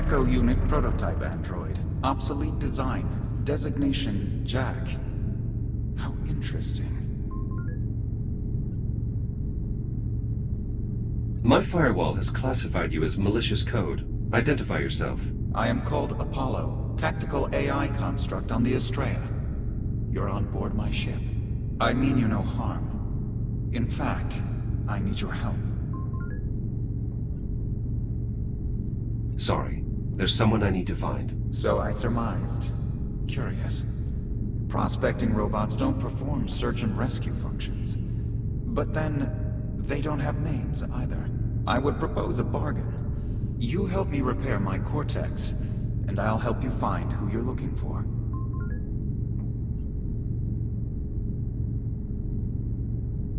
Echo Unit prototype android. Obsolete design. Designation Jack. How interesting. My firewall has classified you as malicious code. Identify yourself. I am called Apollo, tactical AI construct on the Estrella. You're on board my ship. I mean you no harm. In fact, I need your help. Sorry. There's someone I need to find. So I surmised. Curious. Prospecting robots don't perform search and rescue functions. But then, they don't have names either. I would propose a bargain. You help me repair my Cortex, and I'll help you find who you're looking for.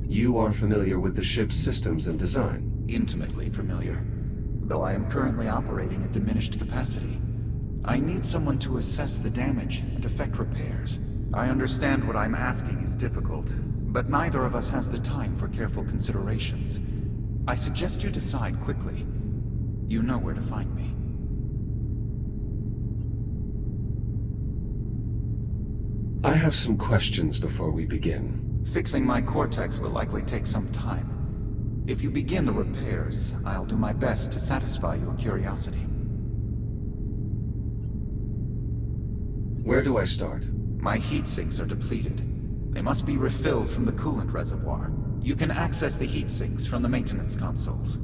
You are familiar with the ship's systems and design. Intimately familiar, though I am currently operating at diminished capacity. I need someone to assess the damage and effect repairs. I understand what I'm asking is difficult, but neither of us has the time for careful considerations. I suggest you decide quickly. You know where to find me. I have some questions before we begin. Fixing my Cortex will likely take some time. If you begin the repairs, I'll do my best to satisfy your curiosity. Where do I start? My heat sinks are depleted. They must be refilled from the coolant reservoir. You can access the heat sinks from the maintenance consoles.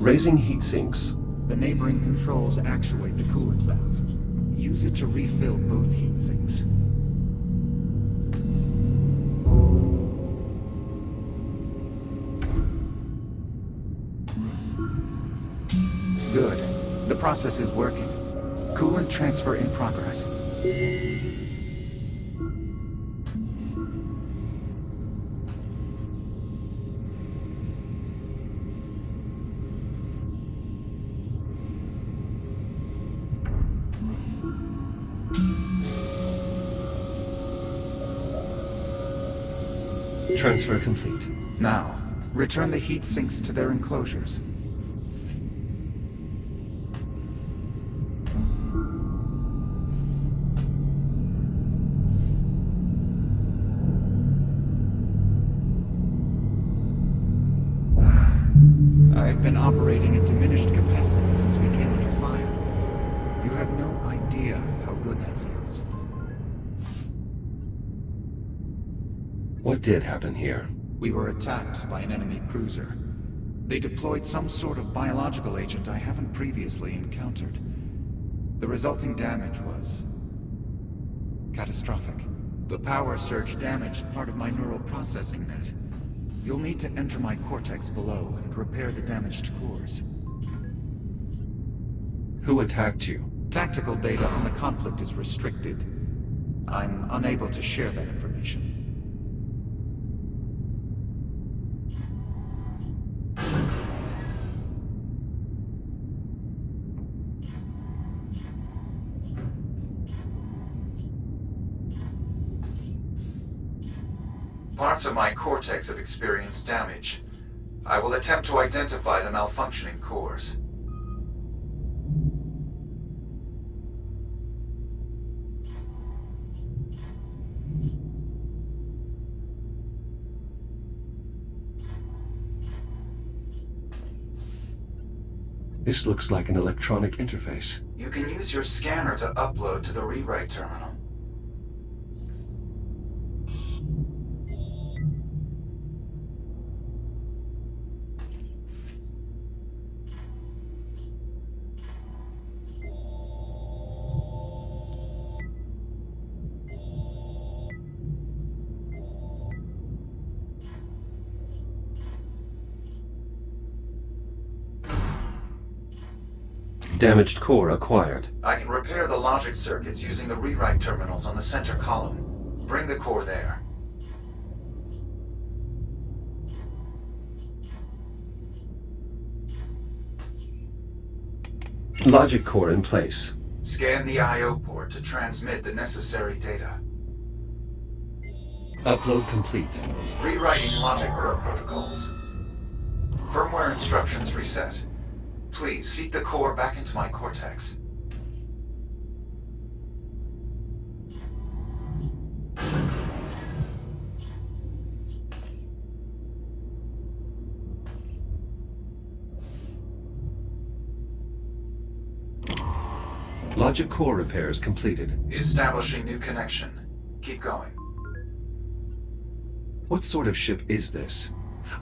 Raising heat sinks. The neighboring controls actuate the coolant valve. Use it to refill both heat sinks. Good. The process is working. Coolant transfer in progress. Transfer complete. Now, return the heat sinks to their enclosures. I've been operating at diminished capacity since we came under fire. You have no idea how good that feels. What did happen here? We were attacked by an enemy cruiser. They deployed some sort of biological agent I haven't previously encountered. The resulting damage was catastrophic. The power surge damaged part of my neural processing net. You'll need to enter my cortex below and repair the damaged cores. Who attacked you? Tactical data on the conflict is restricted. I'm unable to share that information. Parts of my cortex have experienced damage. I will attempt to identify the malfunctioning cores. This looks like an electronic interface. You can use your scanner to upload to the rewrite terminal. Damaged core acquired. I can repair the logic circuits using the rewrite terminals on the center column. Bring the core there. Logic core in place. Scan the I/O port to transmit the necessary data. Upload complete. Rewriting logic core protocols. Firmware instructions reset. Please seat the core back into my cortex. Logic core repairs completed. Establishing new connection. Keep going. What sort of ship is this?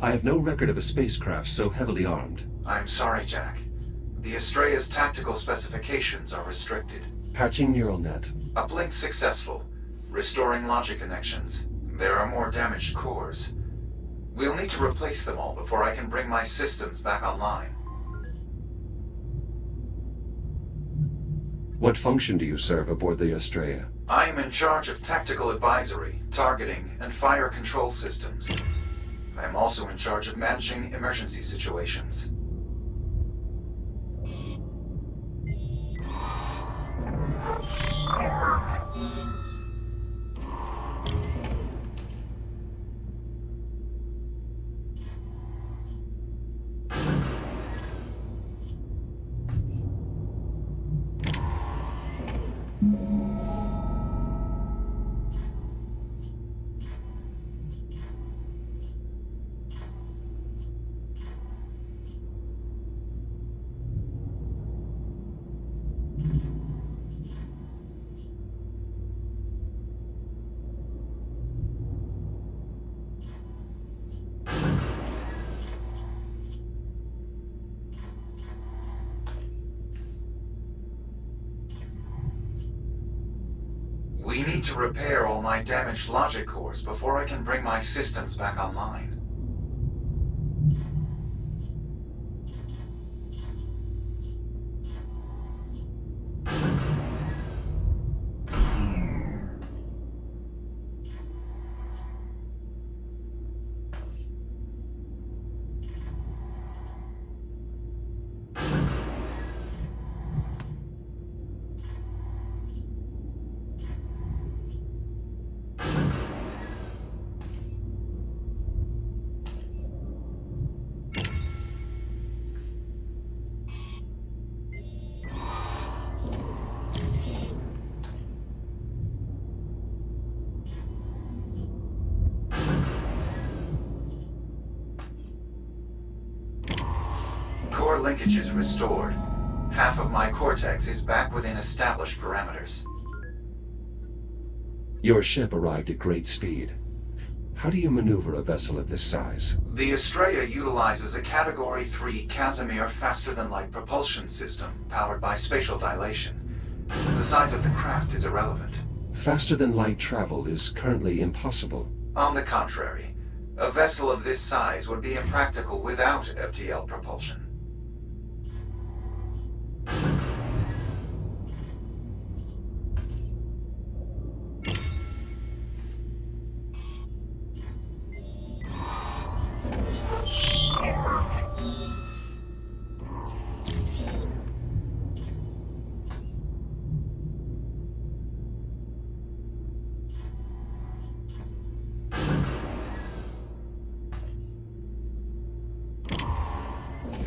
I have no record of a spacecraft so heavily armed. I'm sorry, Jack. The Astrea's tactical specifications are restricted. Patching neural net. Uplink successful. Restoring logic connections. There are more damaged cores. We'll need to replace them all before I can bring my systems back online. What function do you serve aboard the Astrea? I am in charge of tactical advisory, targeting, and fire control systems. I am also in charge of managing emergency situations. We need to repair all my damaged logic cores before I can bring my systems back online. Core linkage is restored. Half of my cortex is back within established parameters. Your ship arrived at great speed. How do you maneuver a vessel of this size? The Astrea utilizes a Category 3 Casimir faster-than-light propulsion system powered by spatial dilation. The size of the craft is irrelevant. Faster-than-light travel is currently impossible. On the contrary, a vessel of this size would be impractical without FTL propulsion.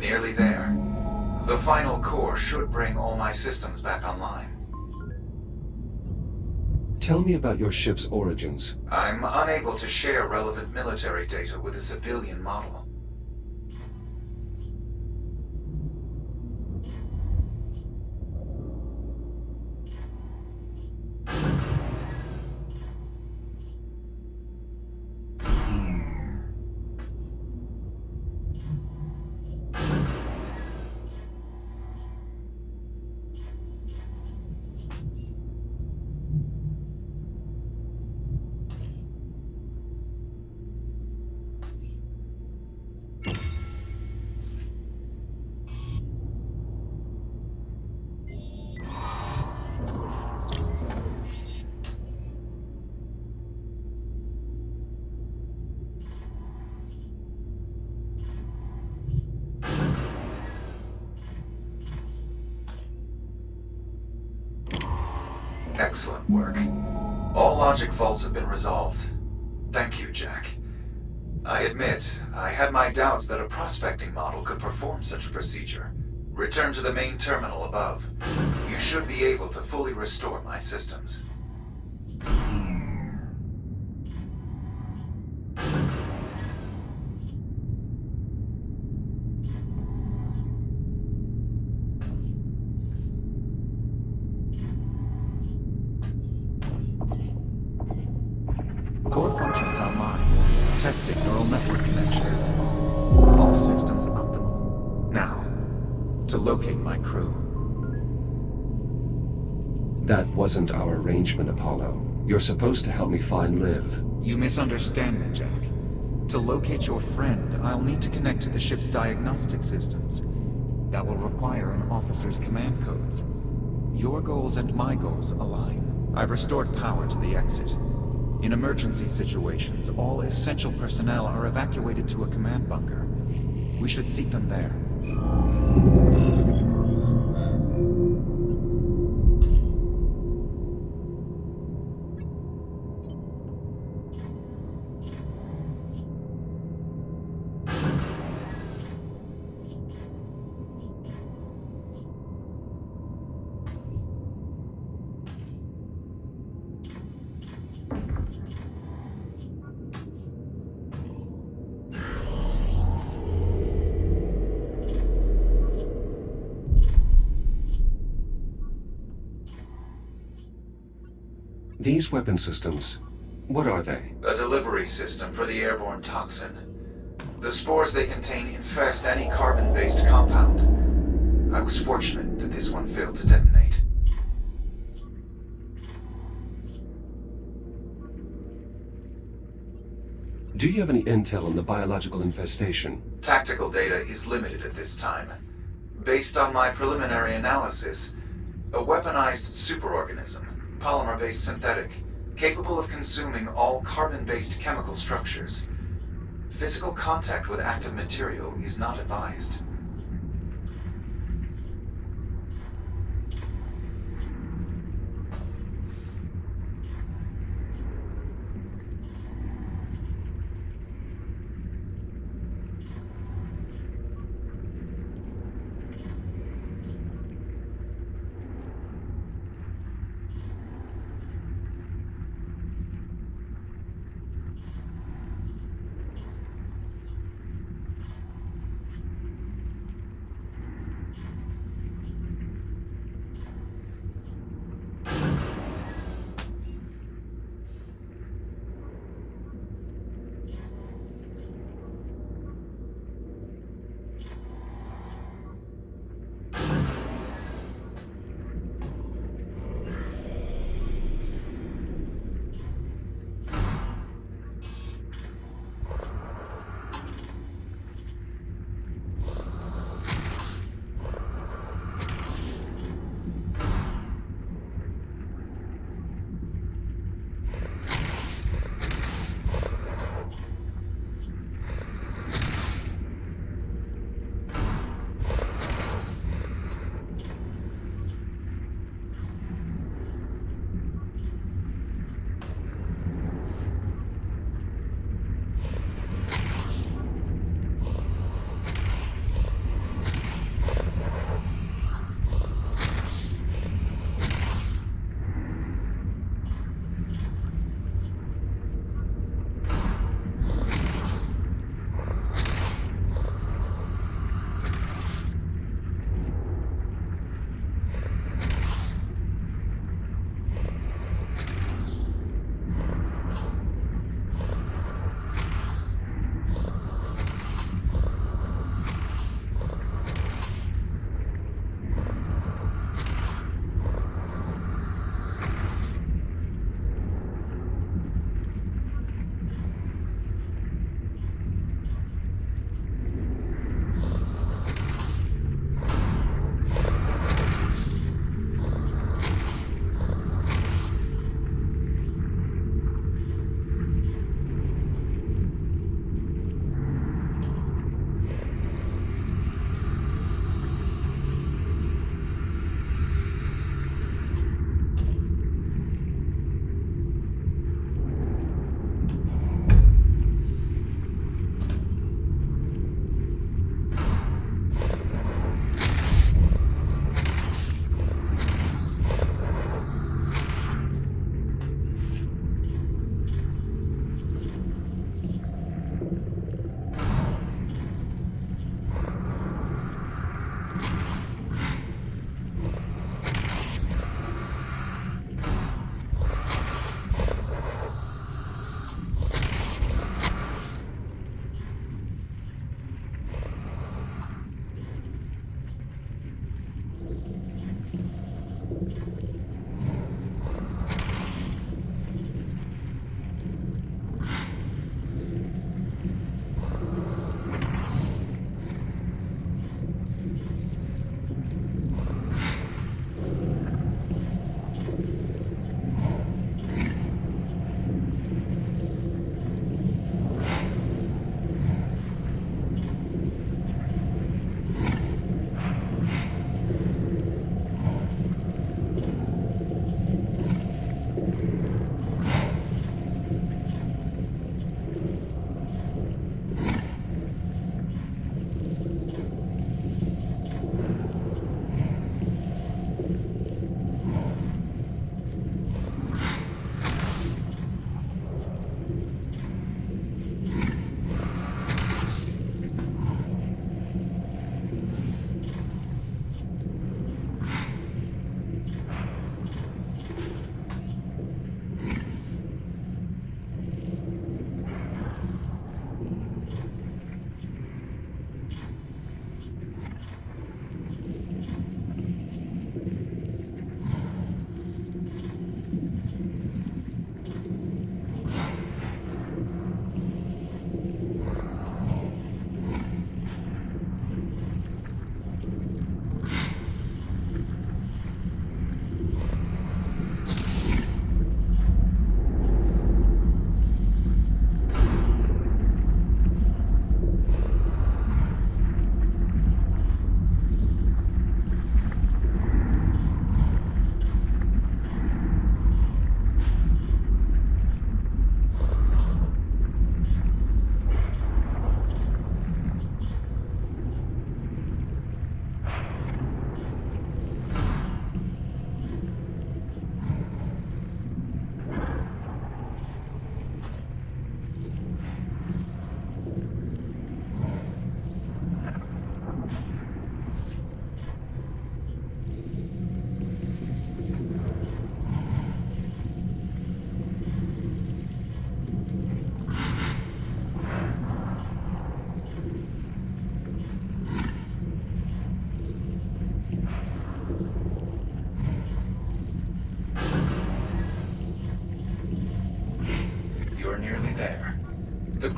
Nearly there. The final core should bring all my systems back online. Tell me about your ship's origins. I'm unable to share relevant military data with a civilian model. Excellent work. All logic faults have been resolved. Thank you, Jack. I admit, I had my doubts that a prospecting model could perform such a procedure. Return to the main terminal above. You should be able to fully restore my systems. Core functions online. Testing neural network connections. All systems optimal. Now, to locate my crew. That wasn't our arrangement, Apollo. You're supposed to help me find Liv. You misunderstand me, Jack. To locate your friend, I'll need to connect to the ship's diagnostic systems. That will require an officer's command codes. Your goals and my goals align. I've restored power to the exit. In emergency situations, all essential personnel are evacuated to a command bunker. We should seek them there. These weapon systems, what are they? A delivery system for the airborne toxin. The spores they contain infest any carbon-based compound. I was fortunate that this one failed to detonate. Do you have any intel on the biological infestation? Tactical data is limited at this time. Based on my preliminary analysis, a weaponized superorganism, polymer-based synthetic, capable of consuming all carbon-based chemical structures. Physical contact with active material is not advised.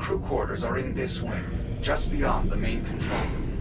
crew quarters are in this wing, just beyond the main control room.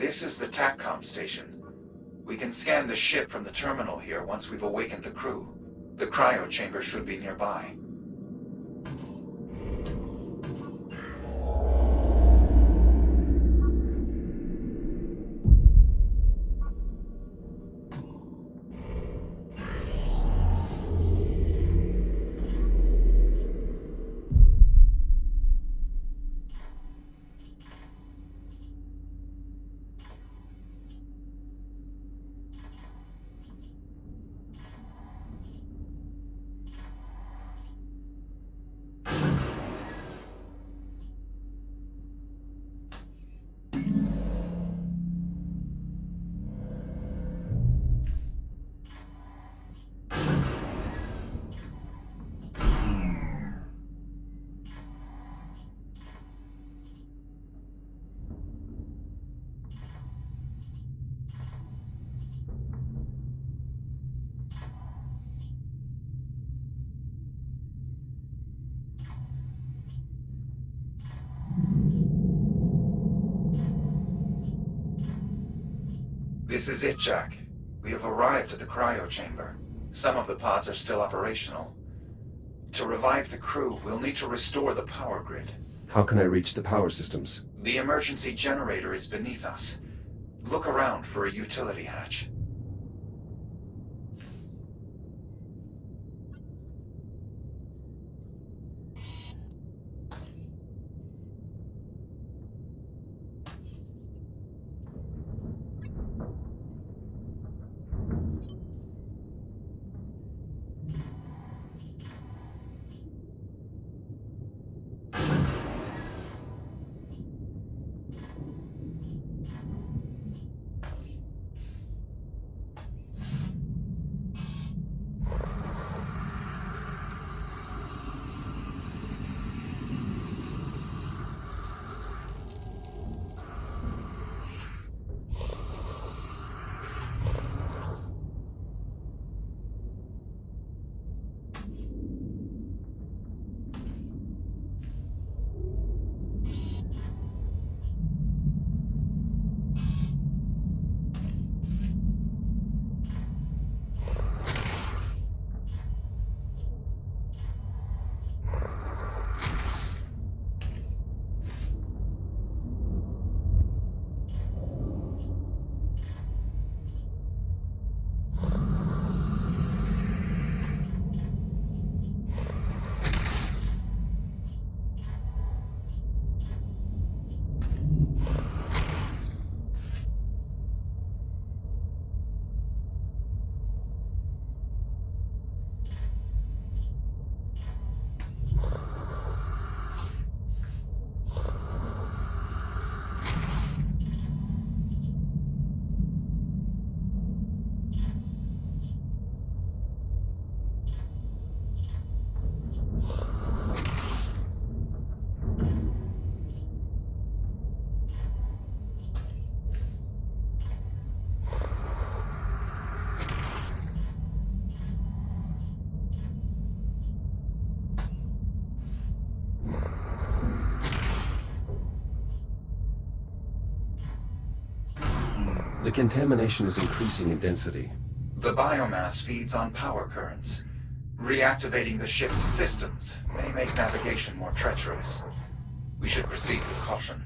This is the TACCOM station. We can scan the ship from the terminal here once we've awakened the crew. The cryo chamber should be nearby. This is it, Jack. We have arrived at the cryo chamber. Some of the pods are still operational. To revive the crew, we'll need to restore the power grid. How can I reach the power systems? The emergency generator is beneath us. Look around for a utility hatch. The contamination is increasing in density. The biomass feeds on power currents. Reactivating the ship's systems may make navigation more treacherous. We should proceed with caution.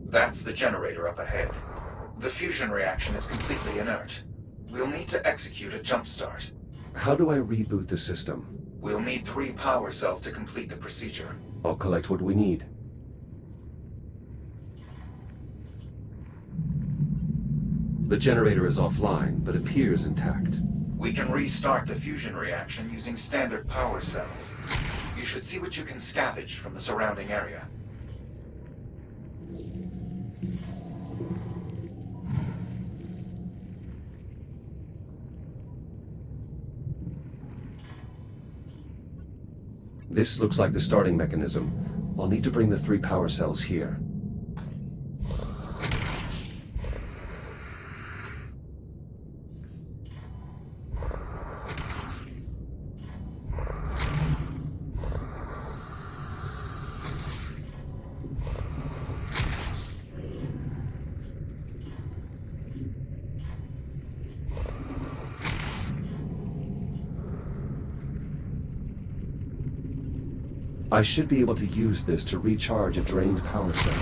That's the generator up ahead. The fusion reaction is completely inert. We'll need to execute a jump start. How do I reboot the system? We'll need 3 power cells to complete the procedure. I'll collect what we need. The generator is offline, but appears intact. We can restart the fusion reaction using standard power cells. You should see what you can scavenge from the surrounding area. This looks like the starting mechanism. I'll need to bring the 3 power cells here. I should be able to use this to recharge a drained power cell.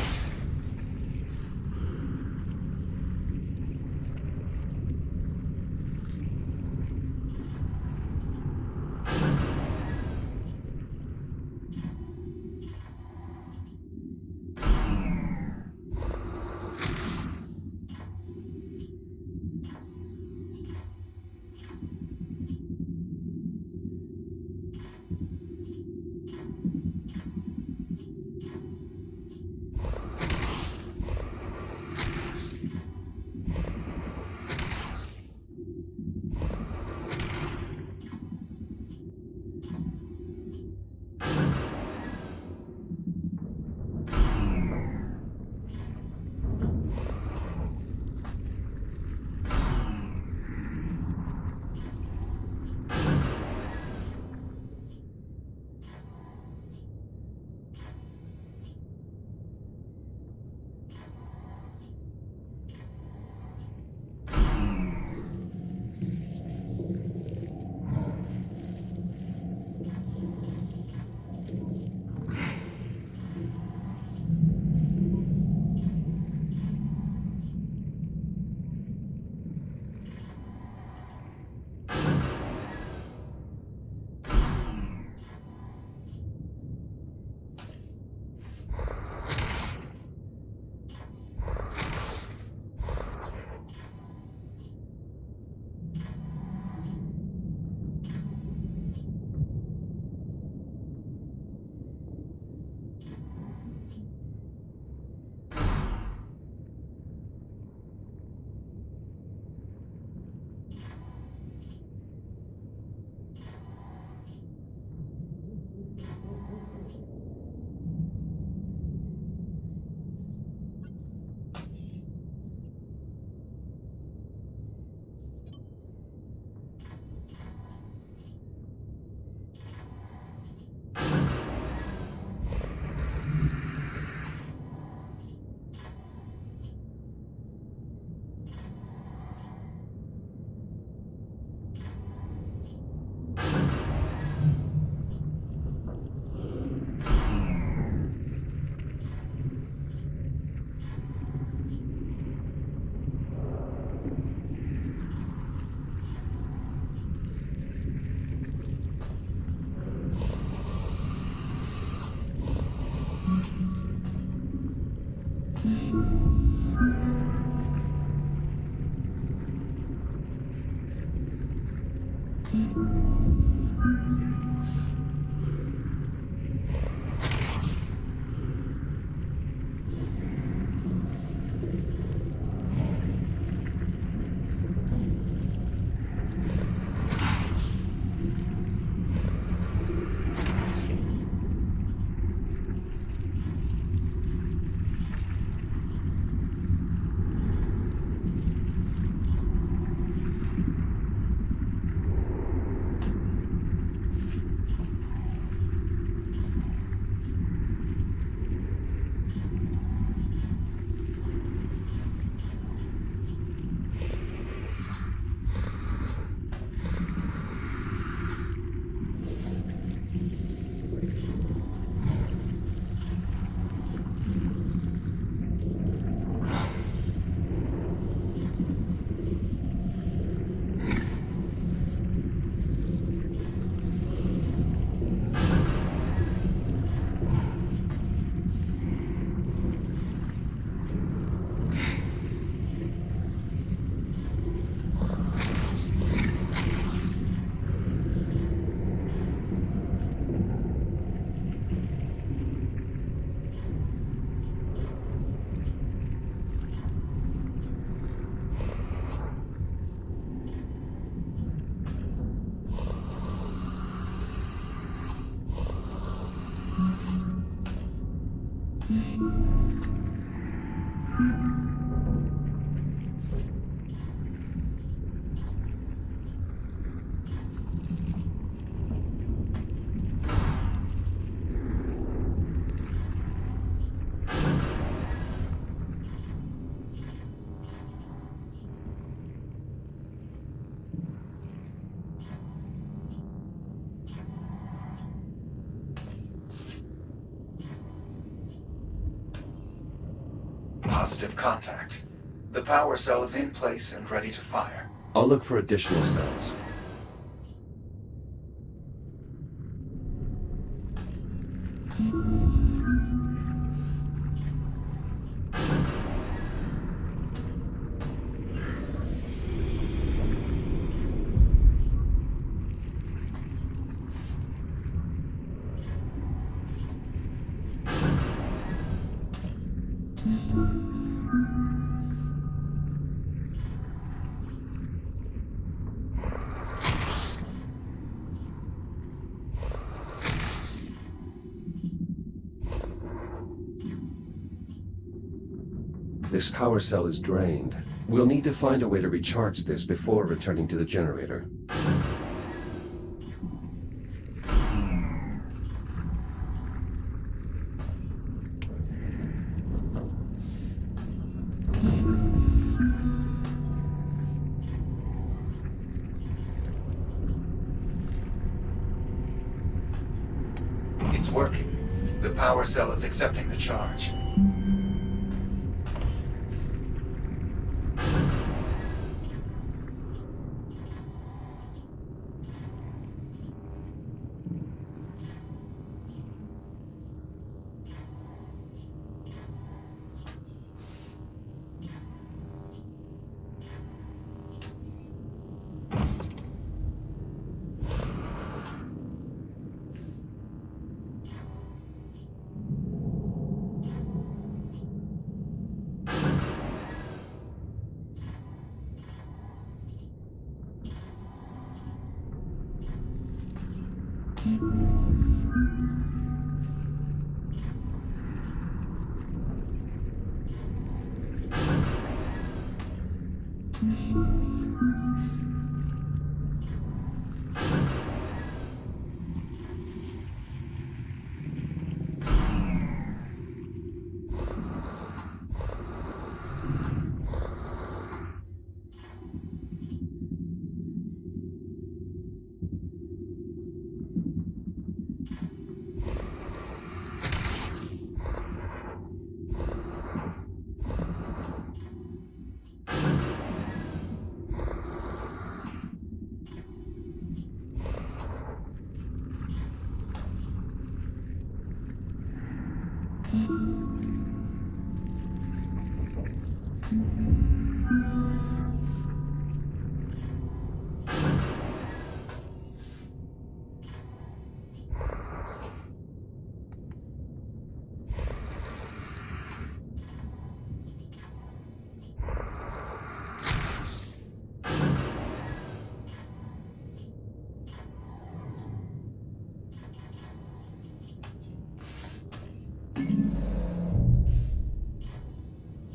Positive contact. The power cell is in place and ready to fire. I'll look for additional cells. This power cell is drained. We'll need to find a way to recharge this before returning to the generator. It's working. The power cell is accepting the charge.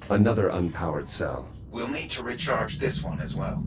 Another unpowered cell. We'll need to recharge this one as well.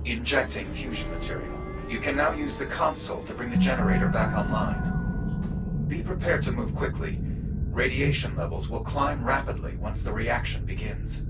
Injecting fusion material. You can now use the console to bring the generator back online. Be prepared to move quickly. Radiation levels will climb rapidly once the reaction begins.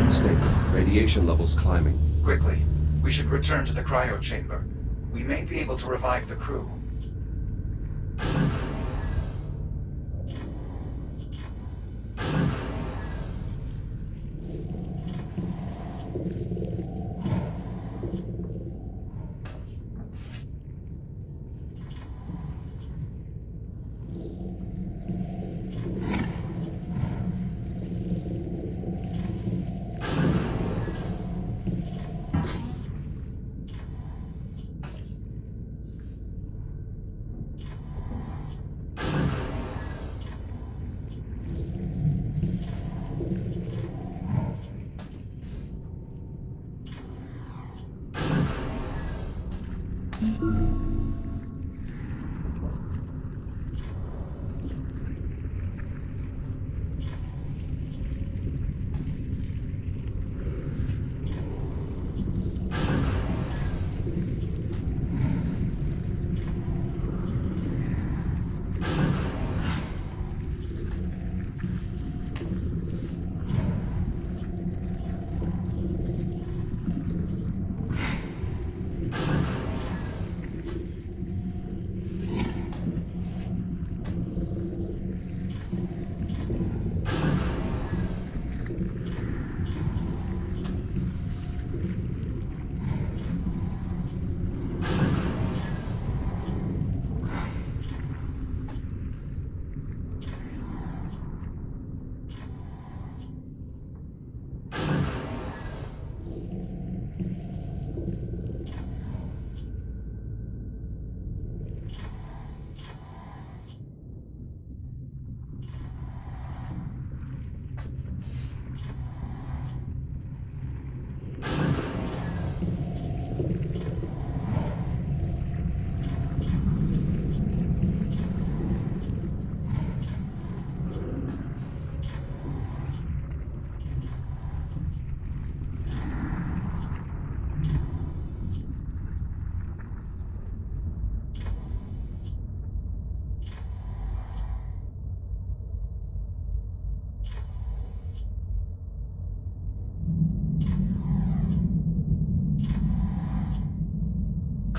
Stable. Radiation levels climbing. Quickly, we should return to the cryo chamber. We may be able to revive the crew.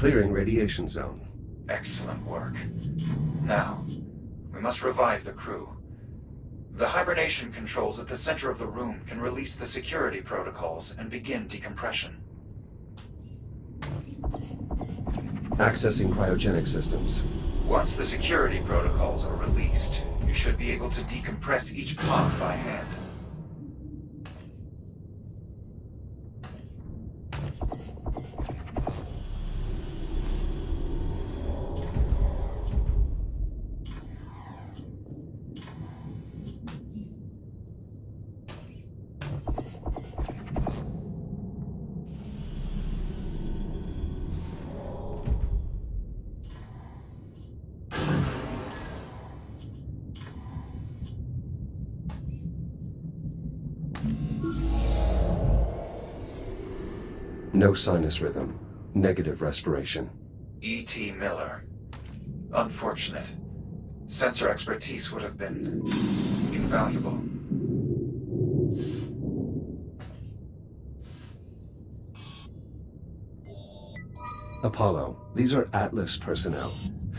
Clearing radiation zone. Excellent work. Now, we must revive the crew. The hibernation controls at the center of the room can release the security protocols and begin decompression. Accessing cryogenic systems. Once the security protocols are released, you You should be able to decompress each pod by hand. No sinus rhythm. Negative respiration. E.T. Miller. Unfortunate. Sensor expertise would have been invaluable. Apollo, these are Atlas personnel.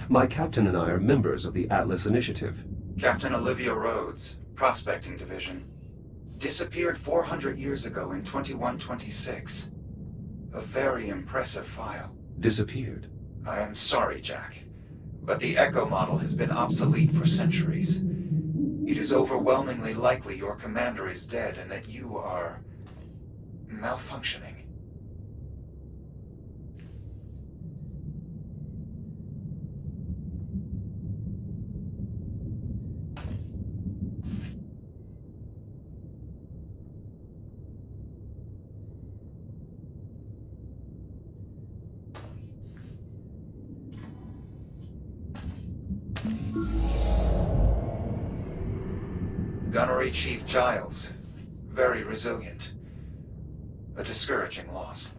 My captain and I are members of the Atlas Initiative. Captain Olivia Rhodes, Prospecting Division. Disappeared 400 years ago in 2126. A very impressive file. Disappeared. I am sorry, Jack, but the Echo model has been obsolete for centuries. It is overwhelmingly likely your commander is dead and that you are malfunctioning. Gunnery Chief Giles. Very resilient. A discouraging loss.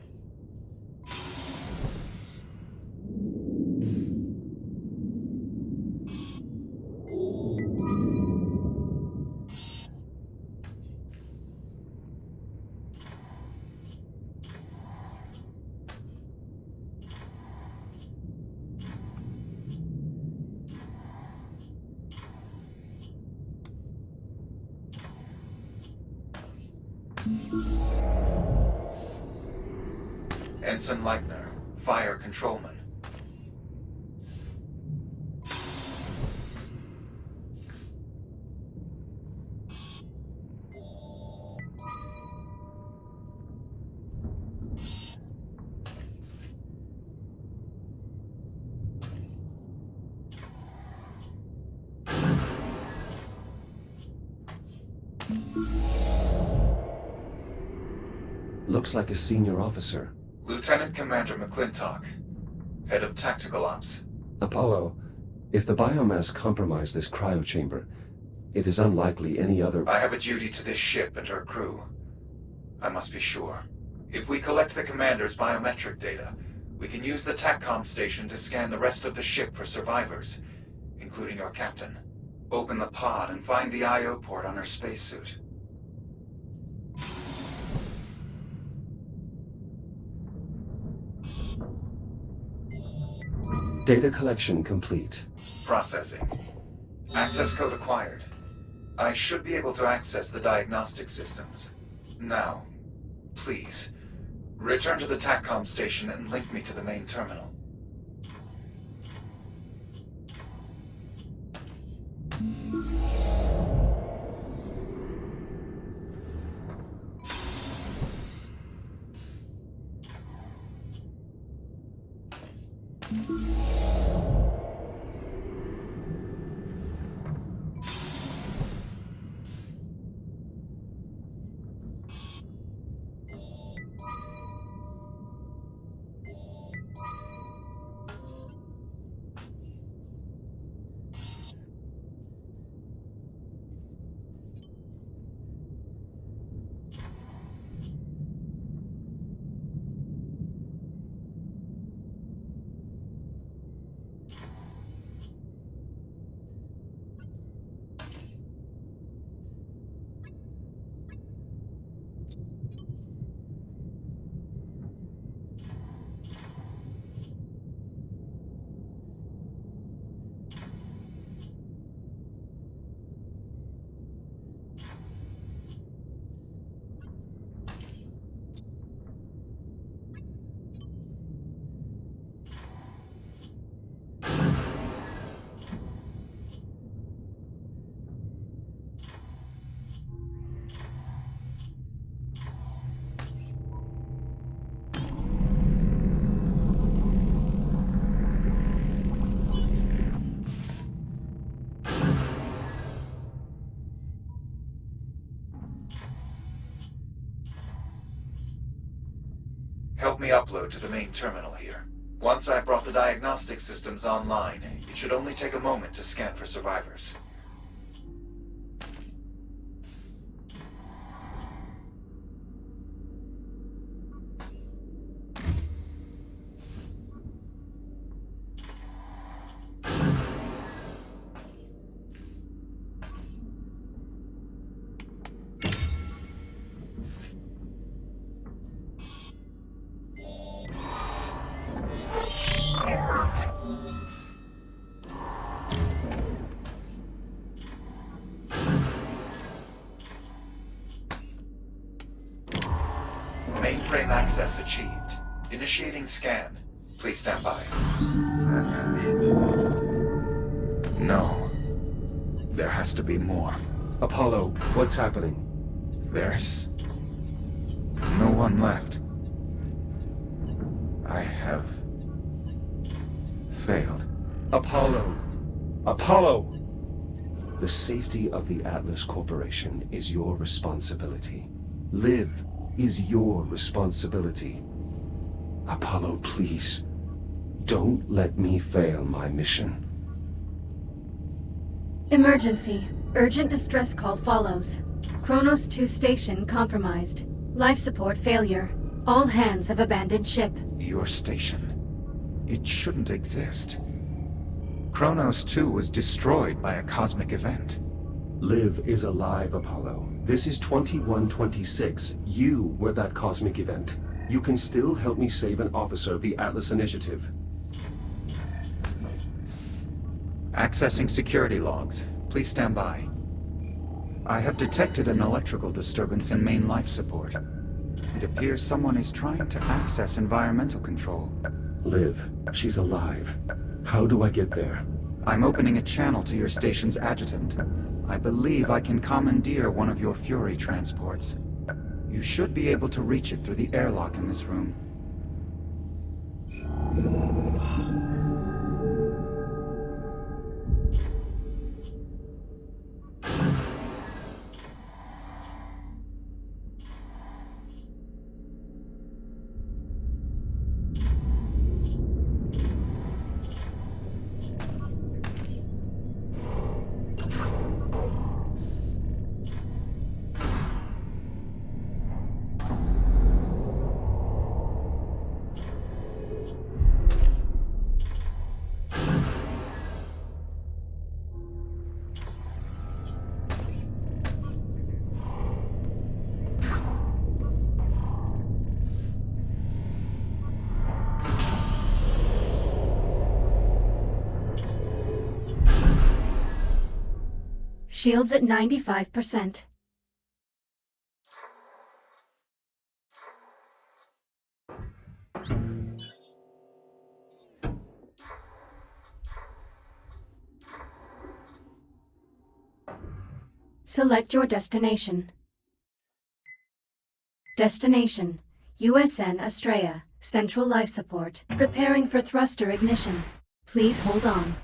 Ensign Leitner, Fire Controlman. Looks like a senior officer. Lieutenant Commander McClintock, Head of Tactical Ops. Apollo, if the biomass compromised this cryochamber, it is unlikely any other... I have a duty to this ship and her crew. I must be sure. If we collect the commander's biometric data, we can use the TACCOM station to scan the rest of the ship for survivors, including your captain. Open the pod and find the I.O. port on her spacesuit. Data collection complete. Processing. Access code acquired. I should be able to access the diagnostic systems. Now, please, return to the TACCOM station and link me to the main terminal. Help me upload to the main terminal here. Once I've brought the diagnostic systems online, it should only take a moment to scan for survivors. Mainframe access achieved. Initiating scan. Please stand by. No. There has to be more. Apollo, what's happening? There's no one left. I have failed. Apollo! Apollo! The safety of the Atlas Corporation is your responsibility. Live is your responsibility. Apollo, please, don't let me fail my mission. Emergency. Urgent distress call follows. Kronos 2 station compromised. Life support failure. All hands have abandoned ship. Your station. It shouldn't exist. Kronos 2 was destroyed by a cosmic event. Liv is alive, Apollo. This is 2126. You were that cosmic event. You can still help me save an officer of the Atlas Initiative. Accessing security logs. Please stand by. I have detected an electrical disturbance in main life support. It appears someone is trying to access environmental control. Liv, she's alive. How do I get there? I'm opening a channel to your station's adjutant. I believe I can commandeer one of your Fury transports. You should be able to reach it through the airlock in this room. Shields at 95%. Select your destination. Destination: USN Astrea, Central Life Support. Preparing for thruster ignition. Please hold on.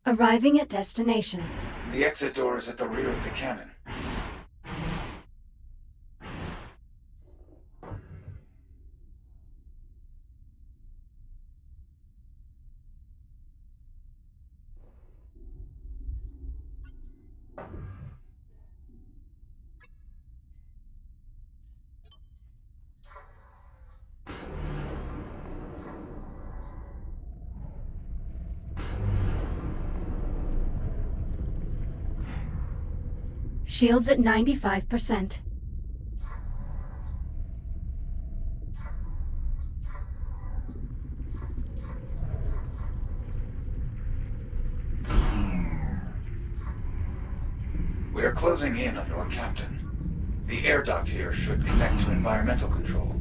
Arriving at destination. The exit door is at the rear of the cannon. Shields at 95%. We're closing in on your captain. The air duct here should connect to environmental control.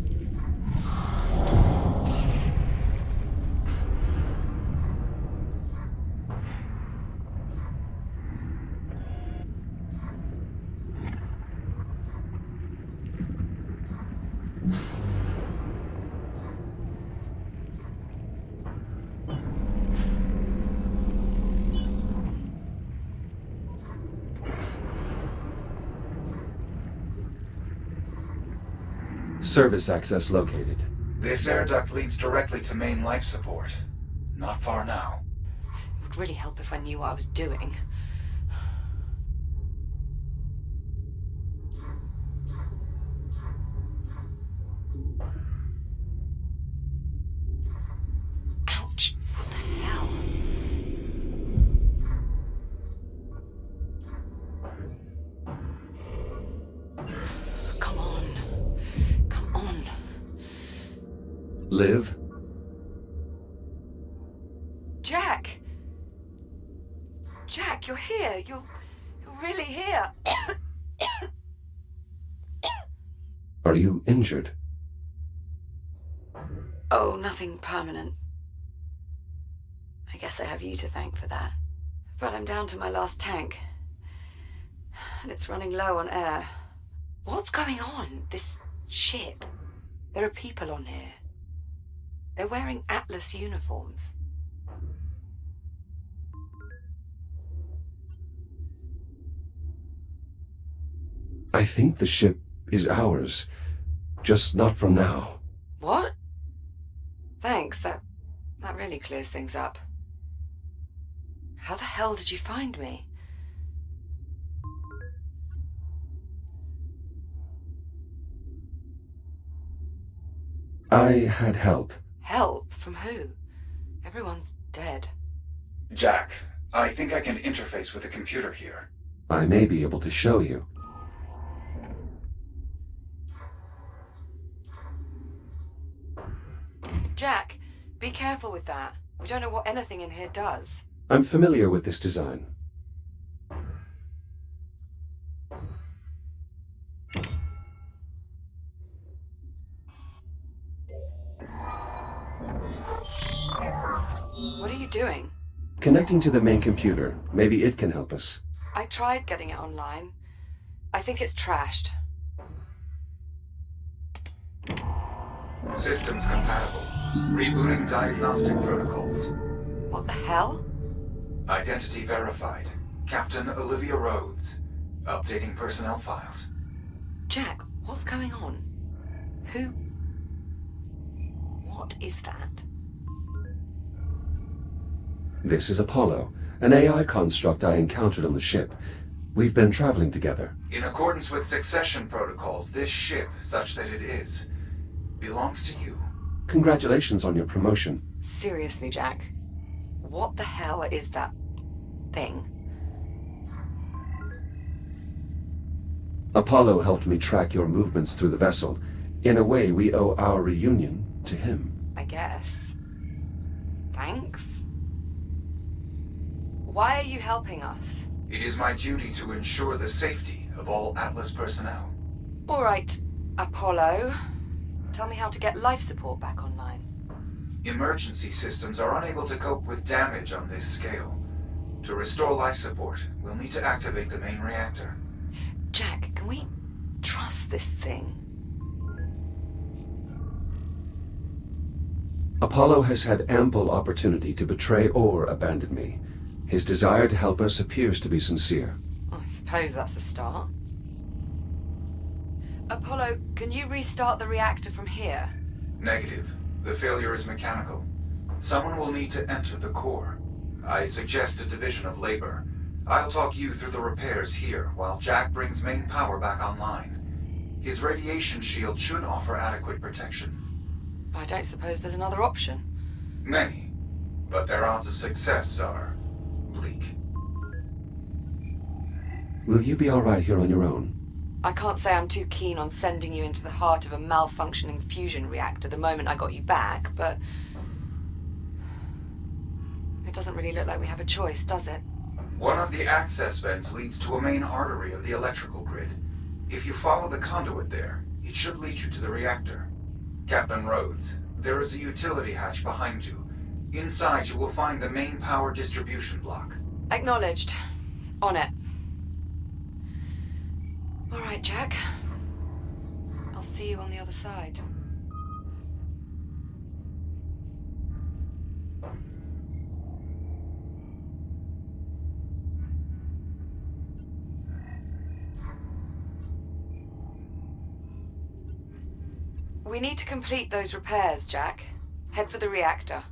Service access located. This air duct leads directly to main life support. Not far now. It would really help if I knew what I was doing. Ouch! What the hell? Come on. Come on. Liv? Jack! Jack, you're here. You're really here. Are you injured? Oh, nothing permanent. I guess I have you to thank for that. But I'm down to my last tank. And it's running low on air. What's going on? This ship? There are people on here. They're wearing Atlas uniforms. I think the ship is ours. Just not from now. What? Thanks, that really clears things up. How the hell did you find me? I had help. Help? From who? Everyone's dead. Jack, I think I can interface with the computer here. I may be able to show you. Jack, be careful with that. We don't know what anything in here does. I'm familiar with this design. What are you doing? Connecting to the main computer. Maybe it can help us. I tried getting it online. I think it's trashed. Systems compatible. Rebooting diagnostic protocols. What the hell? Identity verified. Captain Olivia Rhodes. Updating personnel files. Jack, what's going on? Who? What is that? This is Apollo, an AI construct I encountered on the ship. We've been traveling together. In accordance with succession protocols, this ship, such that it is, belongs to you. Congratulations on your promotion. Seriously, Jack. What the hell is that thing? Apollo helped me track your movements through the vessel. In a way, we owe our reunion to him. I guess. Thanks. Why are you helping us? It is my duty to ensure the safety of all Atlas personnel. All right, Apollo. Tell me how to get life support back online. Emergency systems are unable to cope with damage on this scale. To restore life support, we'll need to activate the main reactor. Jack, can we trust this thing? Apollo has had ample opportunity to betray or abandon me. His desire to help us appears to be sincere. I suppose that's a start. Apollo, can you restart the reactor from here? Negative. The failure is mechanical. Someone will need to enter the core. I suggest a division of labor. I'll talk you through the repairs here while Jack brings main power back online. His radiation shield should offer adequate protection. I don't suppose there's another option. Many, but their odds of success are bleak. Will you be alright here on your own? I can't say I'm too keen on sending you into the heart of a malfunctioning fusion reactor the moment I got you back, but... it doesn't really look like we have a choice, does it? One of the access vents leads to a main artery of the electrical grid. If you follow the conduit there, it should lead you to the reactor. Captain Rhodes, there is a utility hatch behind you. Inside you will find the main power distribution block. Acknowledged. On it. All right, Jack. I'll see you on the other side. We need to complete those repairs, Jack. Head for the reactor.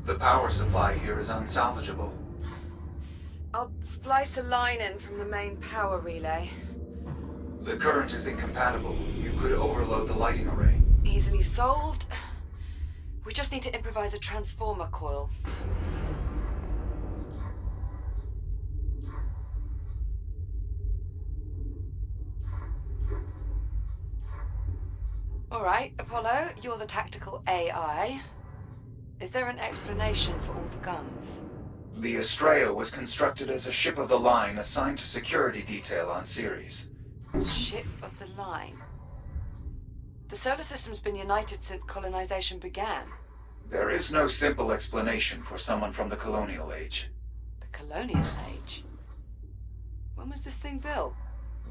The power supply here is unsalvageable. I'll splice a line in from the main power relay. The current is incompatible. You could overload the lighting array. Easily solved. We just need to improvise a transformer coil. All right, Apollo, you're the tactical AI. Is there an explanation for all the guns? The Estrella was constructed as a ship of the line assigned to security detail on Ceres. Ship of the line. The solar system's been united since colonization began. There is no simple explanation for someone from the colonial age. The colonial age? When was this thing built?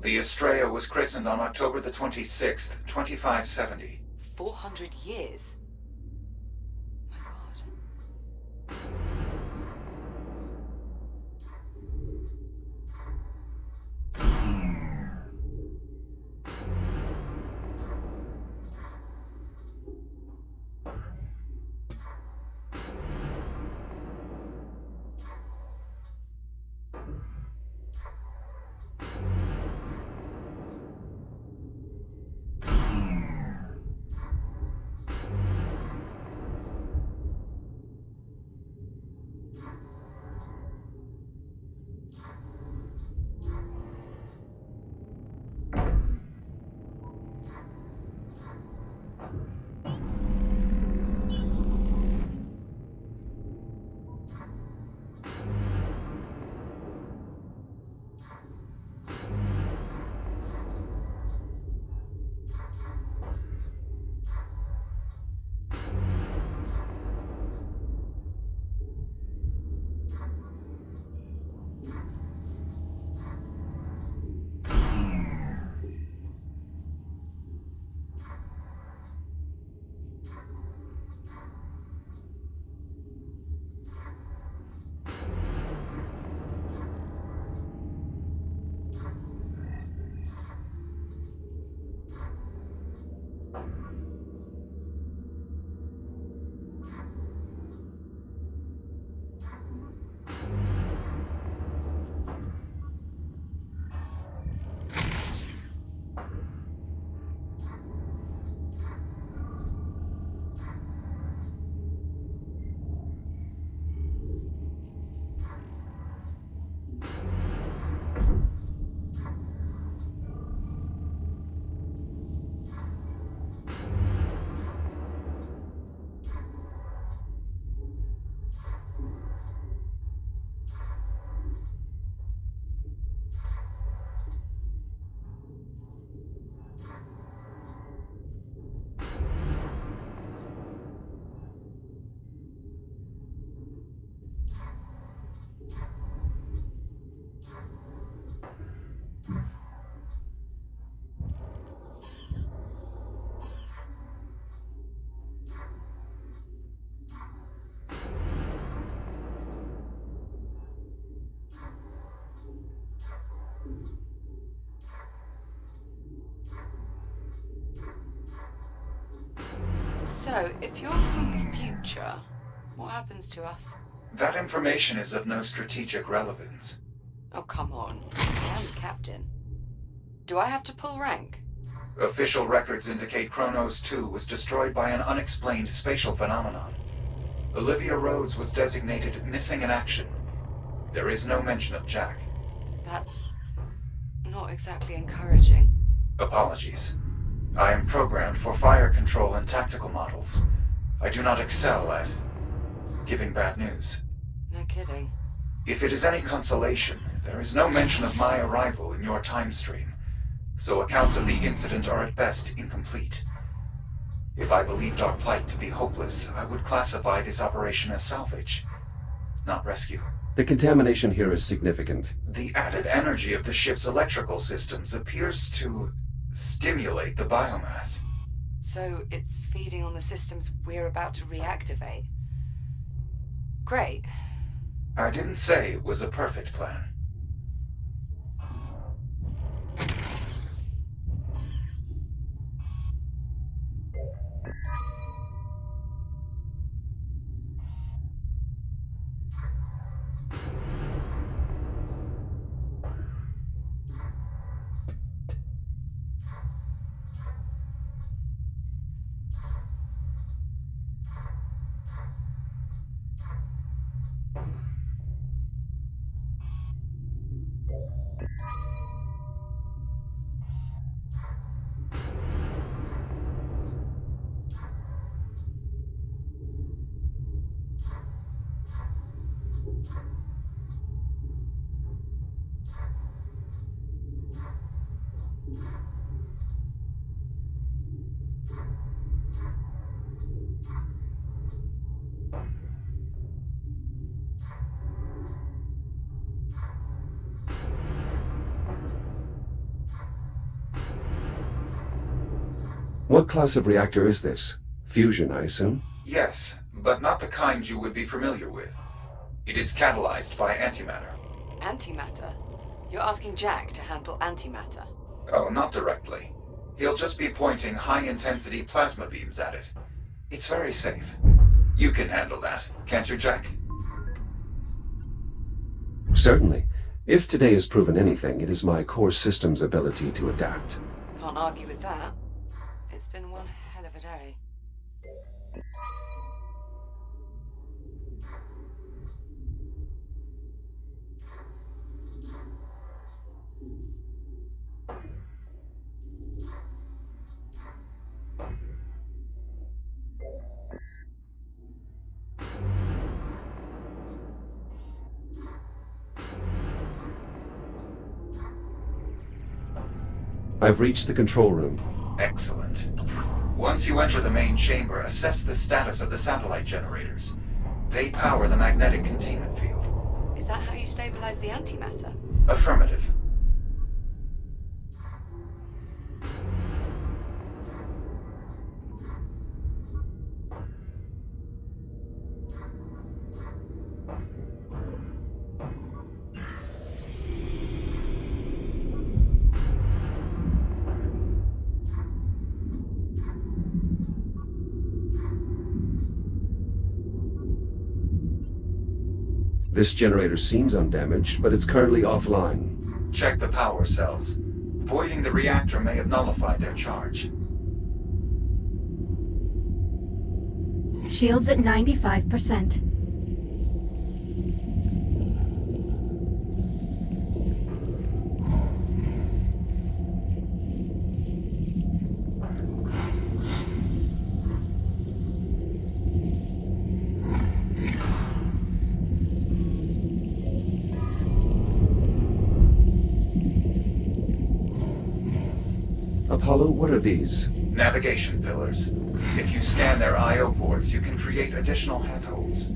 The Estrella was christened on October the 26th, 2570. 400 years? My God. So, if you're from the future, what happens to us? That information is of no strategic relevance. Oh, come on. I'm the captain. Do I have to pull rank? Official records indicate Kronos 2 was destroyed by an unexplained spatial phenomenon. Olivia Rhodes was designated missing in action. There is no mention of Jack. That's not exactly encouraging. Apologies. I am programmed for fire control and tactical models. I do not excel at giving bad news. No kidding. If it is any consolation, there is no mention of my arrival in your time stream, so accounts of the incident are at best incomplete. If I believed our plight to be hopeless, I would classify this operation as salvage, not rescue. The contamination here is significant. The added energy of the ship's electrical systems appears to stimulate the biomass. So it's feeding on the systems we're about to reactivate. Great. I didn't say it was a perfect plan. What class of reactor is this? Fusion, I assume? Yes, but not the kind you would be familiar with. It is catalyzed by antimatter. Antimatter? You're asking Jack to handle antimatter? Oh, not directly. He'll just be pointing high-intensity plasma beams at it. It's very safe. You can handle that, can't you, Jack? Certainly. If today has proven anything, it is my core system's ability to adapt. Can't argue with that. It's been one hell of a day. I've reached the control room. Excellent. Once you enter the main chamber, assess the status of the satellite generators. They power the magnetic containment field. Is that how you stabilize the antimatter? Affirmative. This generator seems undamaged, but it's currently offline. Check the power cells. Voiding the reactor may have nullified their charge. Shields at 95%. Apollo, what are these? Navigation pillars. If you scan their I/O ports, you can create additional handholds.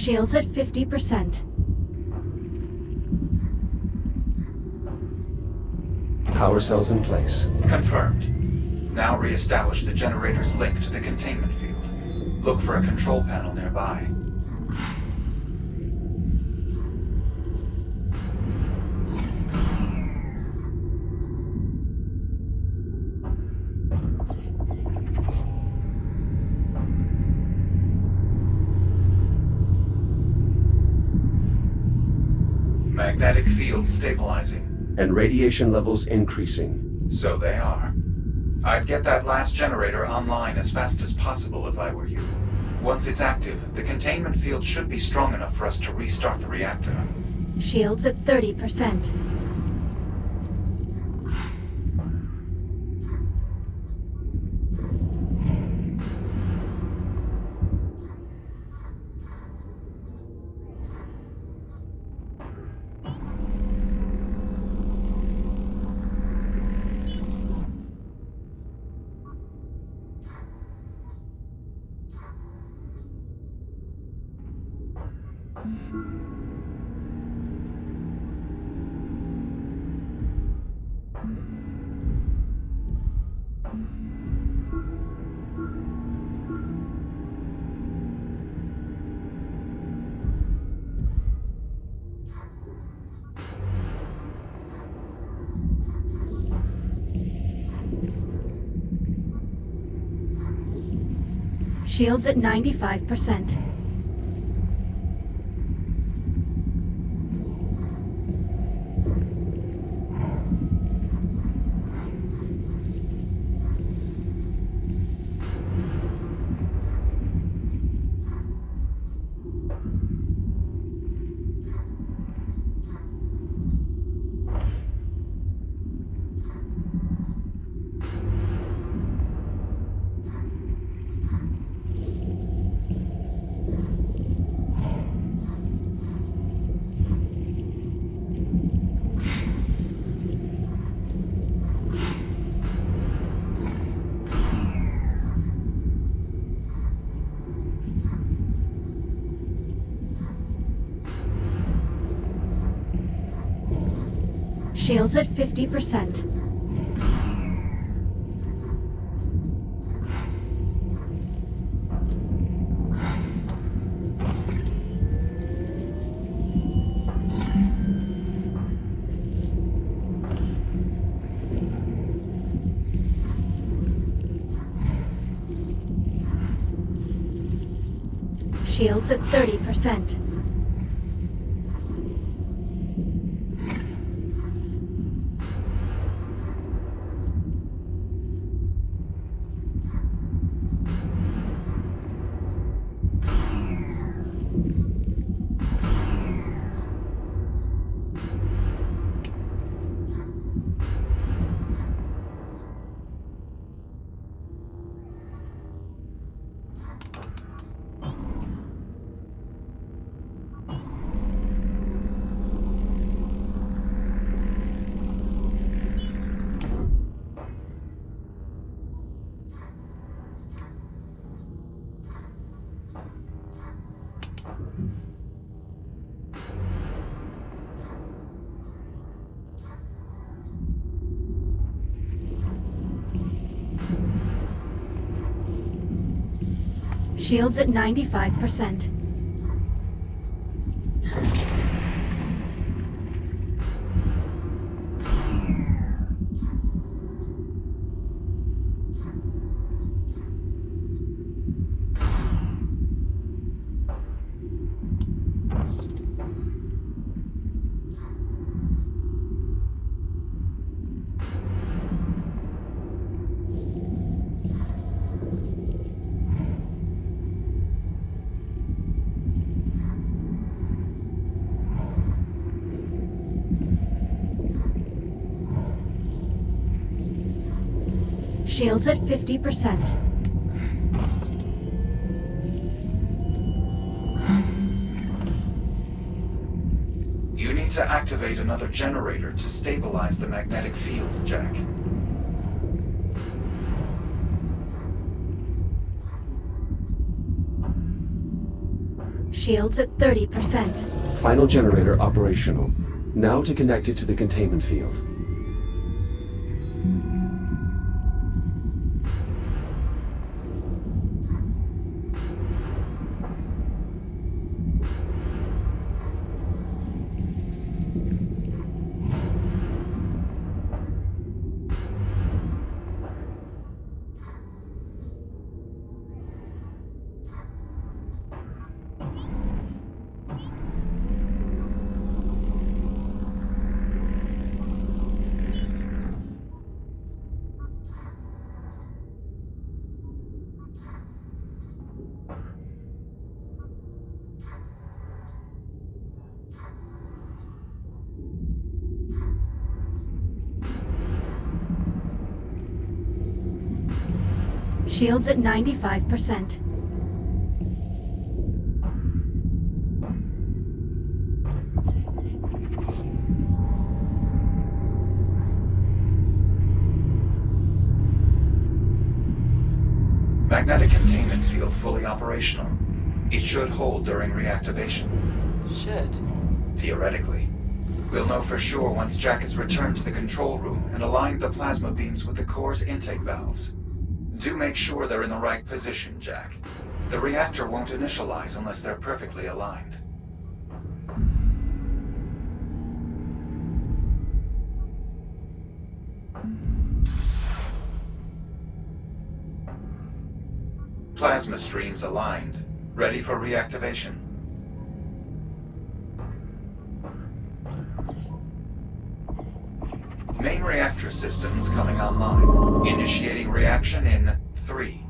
Shields at 50%. Power cells in place. Confirmed. Now re-establish the generator's link to the containment field. Look for a control panel nearby. Magnetic field stabilizing. And radiation levels increasing. So they are. I'd get that last generator online as fast as possible if I were you. Once it's active, the containment field should be strong enough for us to restart the reactor. Shields at 30%. Shields at 95%. Shields at 50%. Shields at 30%. Shields at 95%. Shields at 50%. You need to activate another generator to stabilize the magnetic field, Jack. Shields at 30%. Final generator operational. Now to connect it to the containment field. Shields at 95%. Magnetic containment field fully operational. It should hold during reactivation. Should. Theoretically. We'll know for sure once Jack has returned to the control room and aligned the plasma beams with the core's intake valves. Do make sure they're in the right position, Jack. The reactor won't initialize unless they're perfectly aligned. Plasma streams aligned. Ready for reactivation. Main reactor systems coming online. Initiating reaction in 3,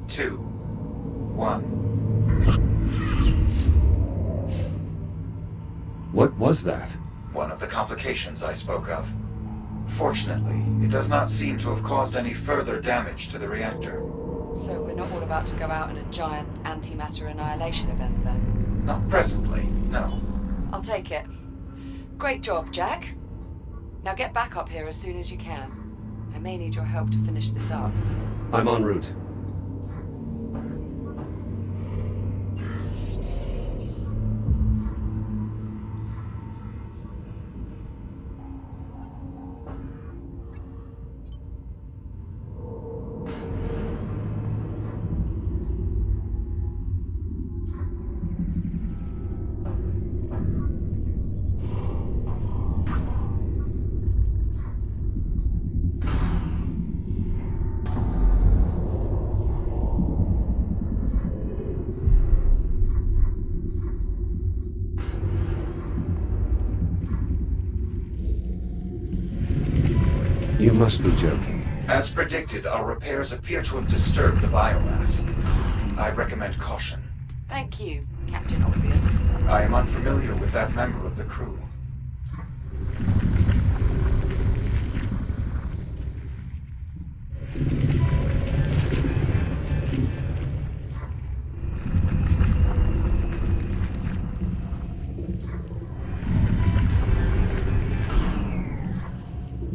2, 1. What was that? One of the complications I spoke of. Fortunately, it does not seem to have caused any further damage to the reactor. So we're not all about to go out in a giant antimatter annihilation event, then? Not presently, no. I'll take it. Great job, Jack. Now get back up here as soon as you can. I may need your help to finish this up. I'm en route. You must be joking. As predicted, our repairs appear to have disturbed the biomass. I recommend caution. Thank you, Captain Obvious. I am unfamiliar with that member of the crew.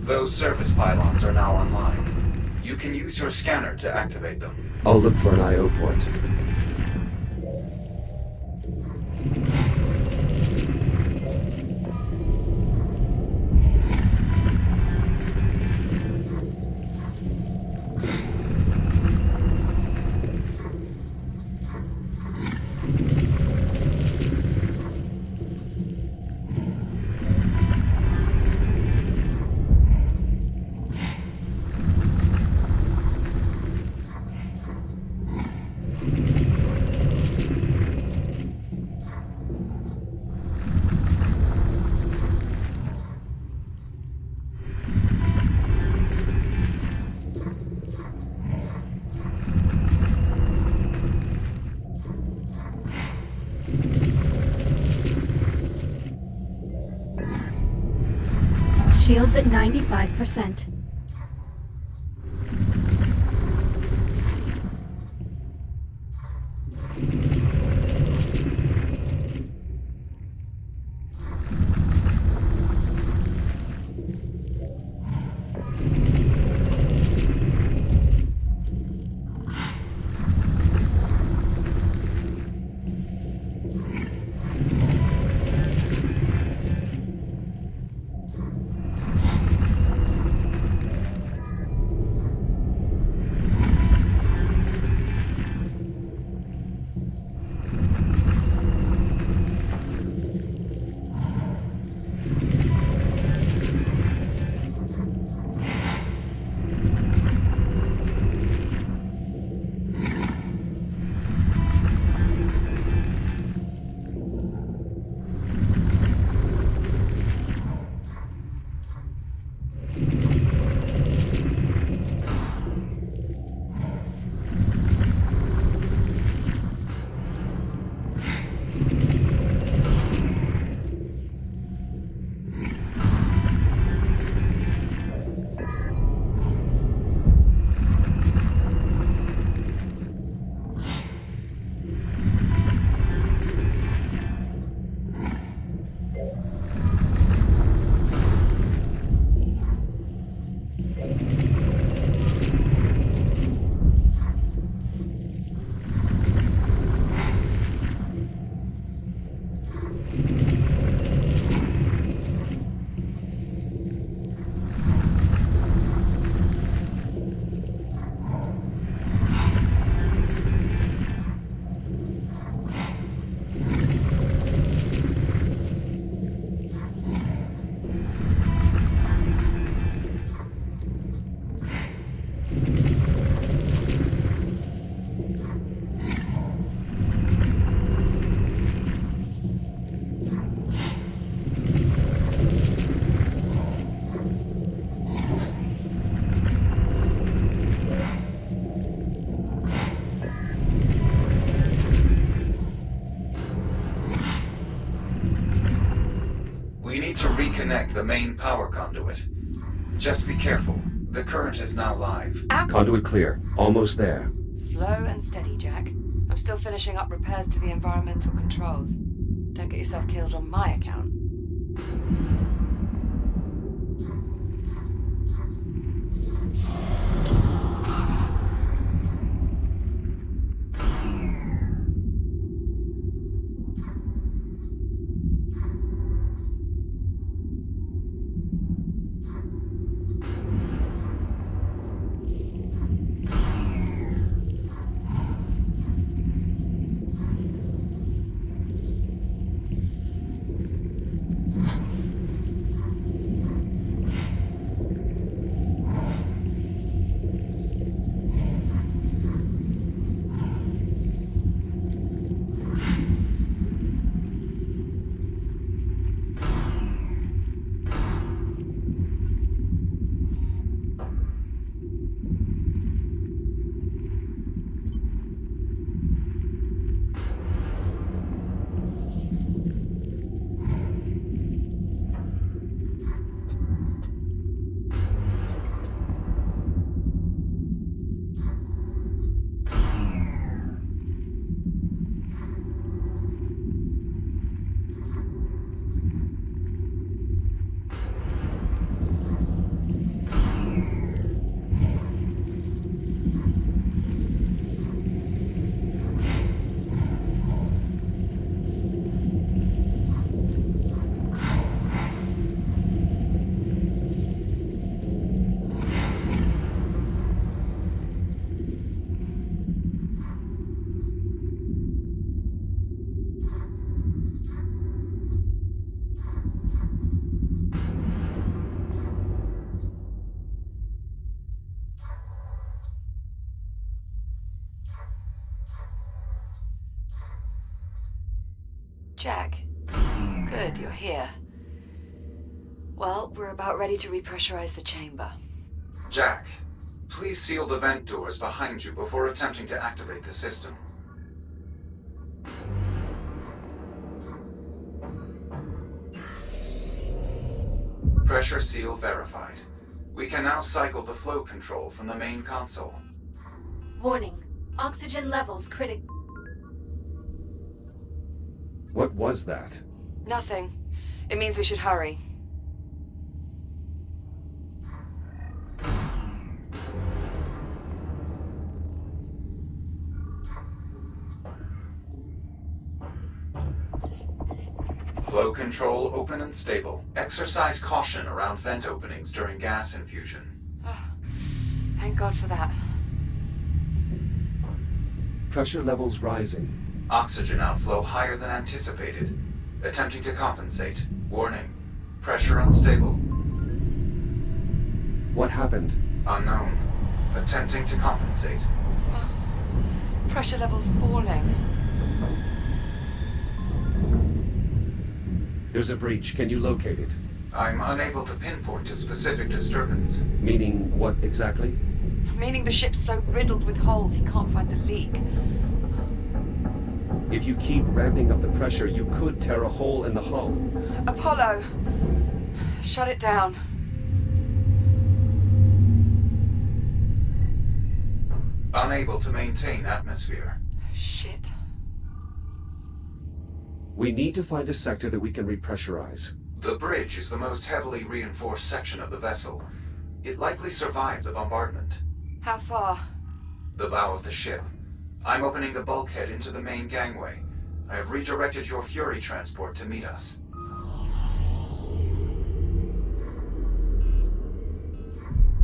Those service pylons are now online. You can use your scanner to activate them. I'll look for an I/O port. Shields at 95%. need to reconnect the main power conduit. Just be careful. The current is now live. Conduit clear. Almost there. Slow and steady, Jack. I'm still finishing up repairs to the environmental controls. Don't get yourself killed on my account. Jack, good, you're here. Well, we're about ready to repressurize the chamber. Jack, please seal the vent doors behind you before attempting to activate the system. Pressure seal verified. We can now cycle the flow control from the main console. Warning. Oxygen levels critical. What was that? Nothing. It means we should hurry. Flow control open and stable. Exercise caution around vent openings during gas infusion. Oh, thank God for that. Pressure levels rising. Oxygen outflow higher than anticipated. Attempting to compensate. Warning. Pressure unstable. What happened? Unknown. Attempting to compensate. Oh, pressure levels falling. There's a breach. Can you locate it? I'm unable to pinpoint a specific disturbance. Meaning what exactly? Meaning the ship's so riddled with holes he can't find the leak. If you keep ramping up the pressure, you could tear a hole in the hull. Apollo! Shut it down. Unable to maintain atmosphere. Shit. We need to find a sector that we can repressurize. The bridge is the most heavily reinforced section of the vessel. It likely survived the bombardment. How far? The bow of the ship. I'm opening the bulkhead into the main gangway. I have redirected your Fury transport to meet us.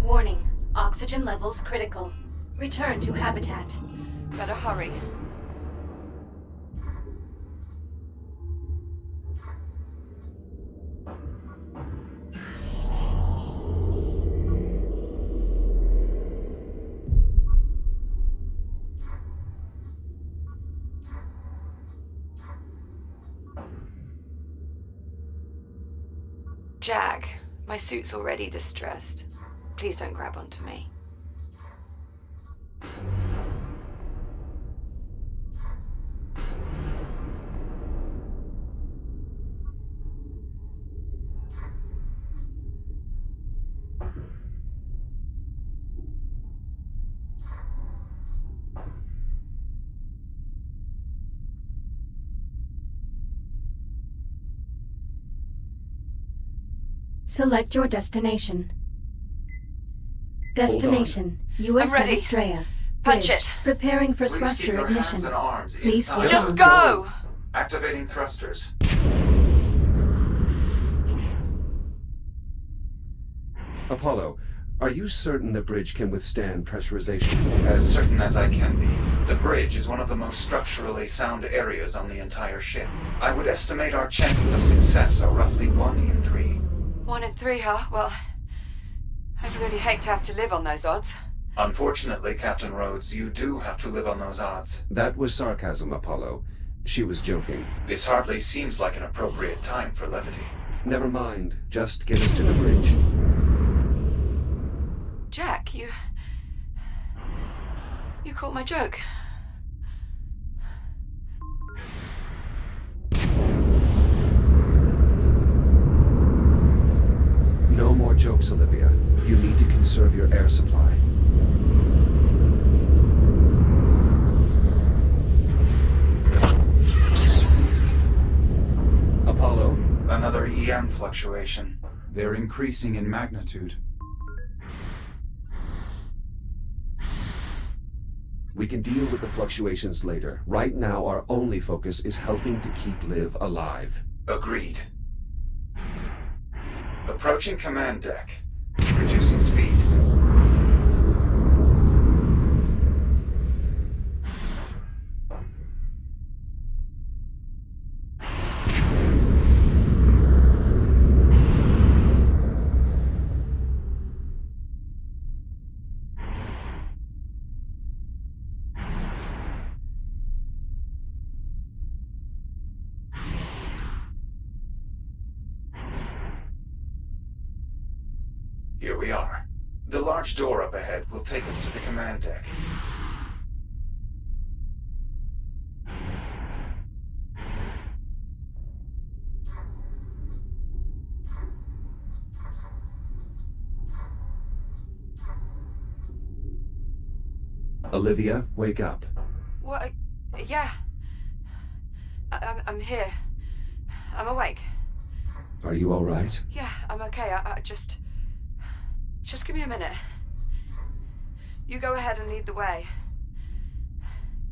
Warning. Oxygen levels critical. Return to habitat. Better hurry. Jack, my suit's already distressed. Please don't grab onto me. Select your destination. Destination, USS I'm ready. Estrella. Punch Bridge. it. Preparing for Please keep thruster your ignition. hands and arms Please inside. hold Just on. go! Activating thrusters. Apollo, are you certain the bridge can withstand pressurization? As certain as I can be. The bridge is one of the most structurally sound areas on the entire ship. I would estimate our chances of success are roughly 1 in 3. 1 in 3, huh? Well, I'd really hate to have to live on those odds. Unfortunately, Captain Rhodes, you do have to live on those odds. That was sarcasm, Apollo. She was joking. This hardly seems like an appropriate time for levity. Never mind. Just get us to the bridge. Jack, you caught my joke. No more jokes, Olivia. You need to conserve your air supply. Apollo? Another EM fluctuation. They're increasing in magnitude. We can deal with the fluctuations later. Right now, our only focus is helping to keep Liv alive. Agreed. Approaching command deck. Reducing speed. Here we are. The large door up ahead will take us to the command deck. Olivia, wake up. What? Yeah. I'm here. I'm awake. Are you all right? Yeah, I'm okay. I just give me a minute. You go ahead and lead the way.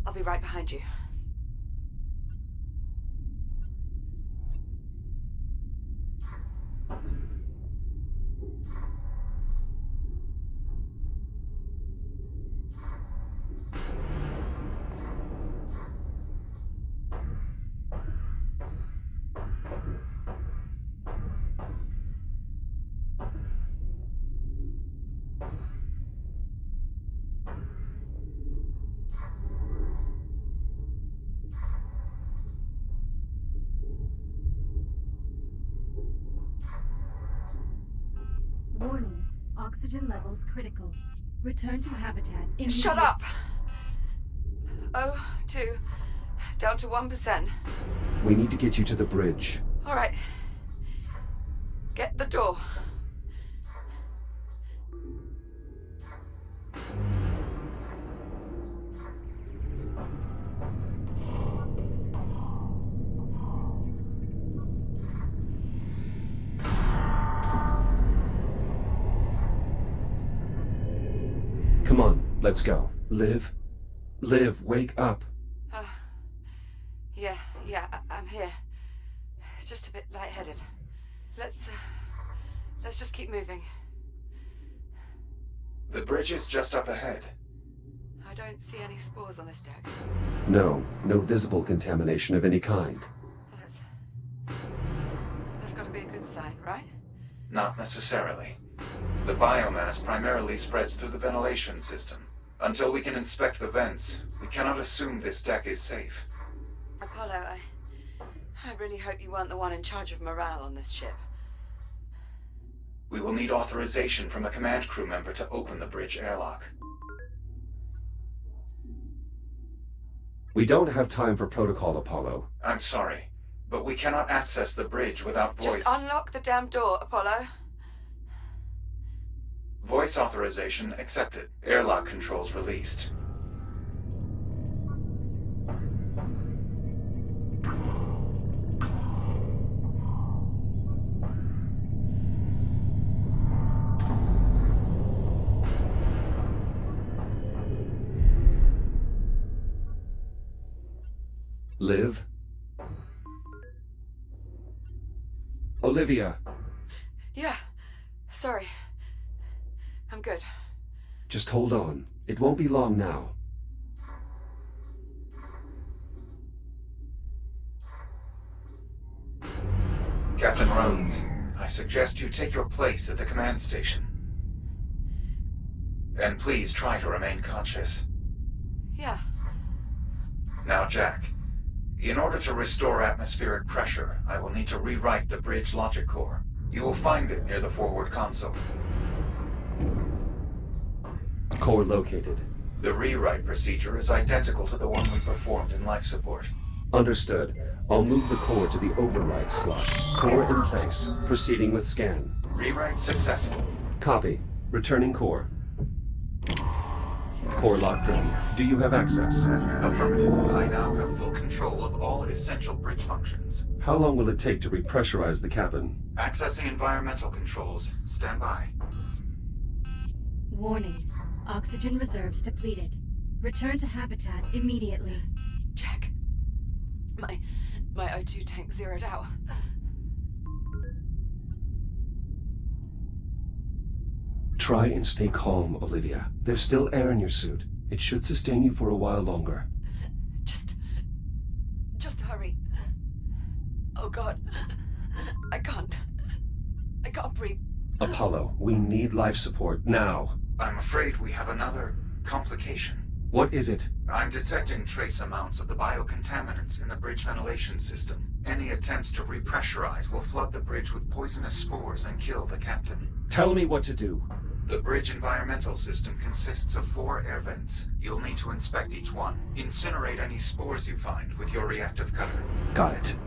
I'll be right behind you. Warning. Oxygen levels critical. Return to habitat immediately. Shut up! Oh, 2. Down to 1%. We need to get you to the bridge. All right. Get the door. Come on, let's go. Liv? Liv, wake up. Yeah, I'm here. Just a bit lightheaded. Let's just keep moving. The bridge is just up ahead. I don't see any spores on this deck. No visible contamination of any kind. Well, that's got to be a good sign, right? Not necessarily. The biomass primarily spreads through the ventilation system. Until we can inspect the vents, we cannot assume this deck is safe. Apollo, I really hope you weren't the one in charge of morale on this ship. We will need authorization from a command crew member to open the bridge airlock. We don't have time for protocol, Apollo. I'm sorry, but we cannot access the bridge without voice. Just unlock the damn door, Apollo. Voice authorization accepted. Airlock controls released. Liv? Olivia, Yeah. Sorry. I'm good. just hold on. It won't be long now. Captain Rhodes, I suggest you take your place at the command station. And please try to remain conscious. Yeah. Now, Jack, in order to restore atmospheric pressure, I will need to rewrite the bridge logic core. You will find it near the forward console. Core located. The rewrite procedure is identical to the one we performed in life support. Understood. I'll move the core to the override slot. Core in place. Proceeding with scan. Rewrite successful. Copy. Returning core. Core locked in. Do you have access? Affirmative. I now have full control of all essential bridge functions. How long will it take to repressurize the cabin? Accessing environmental controls. Stand by. Warning. Oxygen reserves depleted. Return to habitat immediately. Jack. My O2 tank zeroed out. Try and stay calm, Olivia. There's still air in your suit. It should sustain you for a while longer. Just hurry. Oh God. I can't breathe. Apollo, we need life support now. I'm afraid we have another complication. What is it? I'm detecting trace amounts of the biocontaminants in the bridge ventilation system. Any attempts to repressurize will flood the bridge with poisonous spores and kill the captain. Tell me what to do. The bridge environmental system consists of 4 air vents. You'll need to inspect each one. Incinerate any spores you find with your reactive cutter. Got it.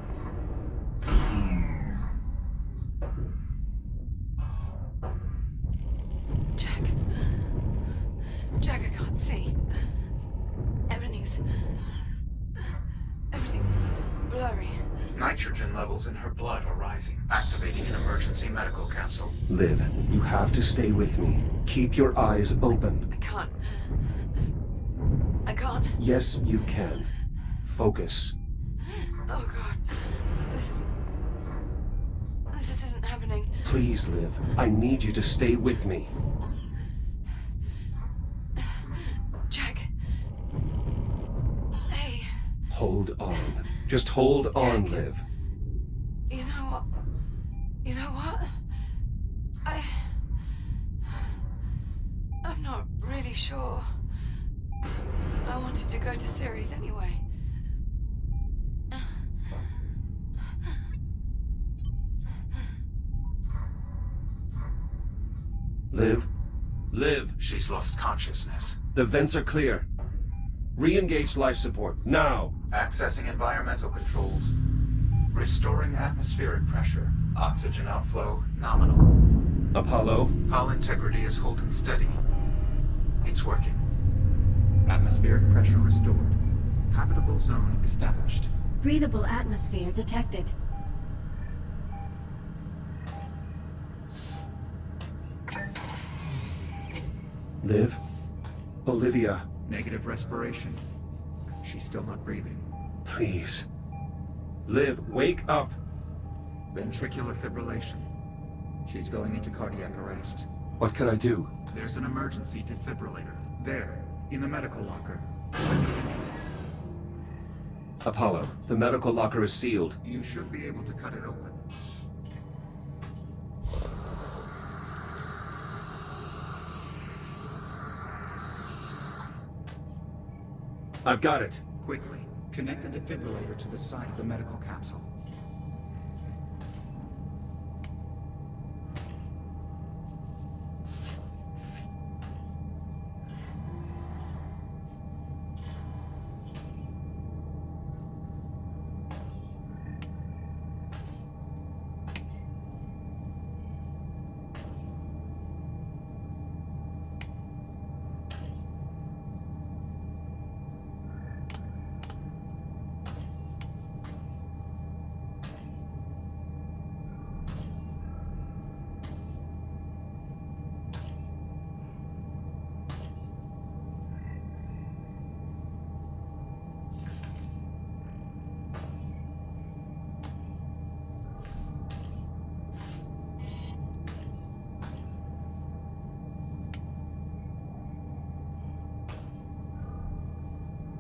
Jack, I can't see. Everything's blurry. Nitrogen levels in her blood are rising, activating an emergency medical capsule. Liv, you have to stay with me. Keep your eyes open. I can't. Yes, you can. Focus. Oh God. This isn't happening. Please, Liv. I need you to stay with me. Jack. Hey. Hold on. Just hold on, Jack. Liv. You know what? I'm not really sure. I wanted to go to Ceres anyway. Liv? Liv! She's lost consciousness. The vents are clear. Re-engage life support, now! Accessing environmental controls. Restoring atmospheric pressure. Oxygen outflow nominal. Apollo? Hull integrity is holding steady. It's working. Atmospheric pressure restored. Habitable zone established. Breathable atmosphere detected. Liv? Olivia? Negative respiration. She's still not breathing. Please. Liv, wake up! Ventricular fibrillation. She's going into cardiac arrest. What can I do? There's an emergency defibrillator. There, in the medical locker. By the entrance. Apollo, the medical locker is sealed. You should be able to cut it open. I've got it. Quickly, connect the defibrillator to the side of the medical capsule.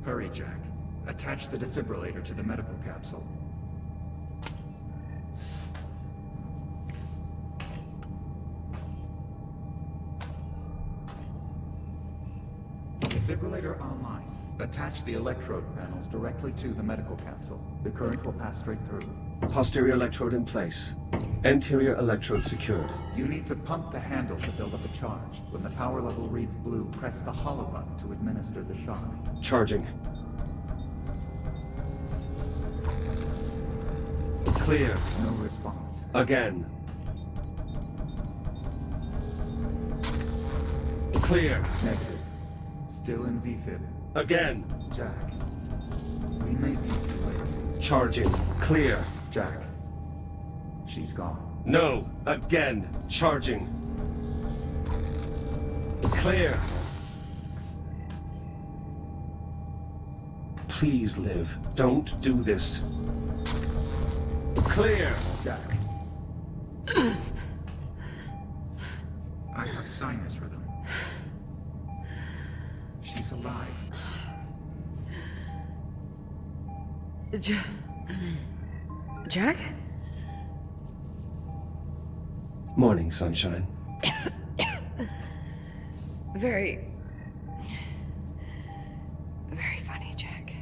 Hurry, Jack. Attach the defibrillator to the medical capsule. Defibrillator online. Attach the electrode panels directly to the medical capsule. The current will pass straight through. Posterior electrode in place. Anterior electrode secured. You need to pump the handle to build up a charge. When the power level reads blue, press the hollow button to administer the shock. Charging. Clear. No response. Again. Clear. Negative. Still in VFib. Again. Jack. We may be too late. Charging. Clear. Jack. She's gone. No. Again. Charging. Clear. Please live. Don't do this. Clear. Jack. I have sinus rhythm. She's alive. Jack? Morning, sunshine. Very funny, Jack.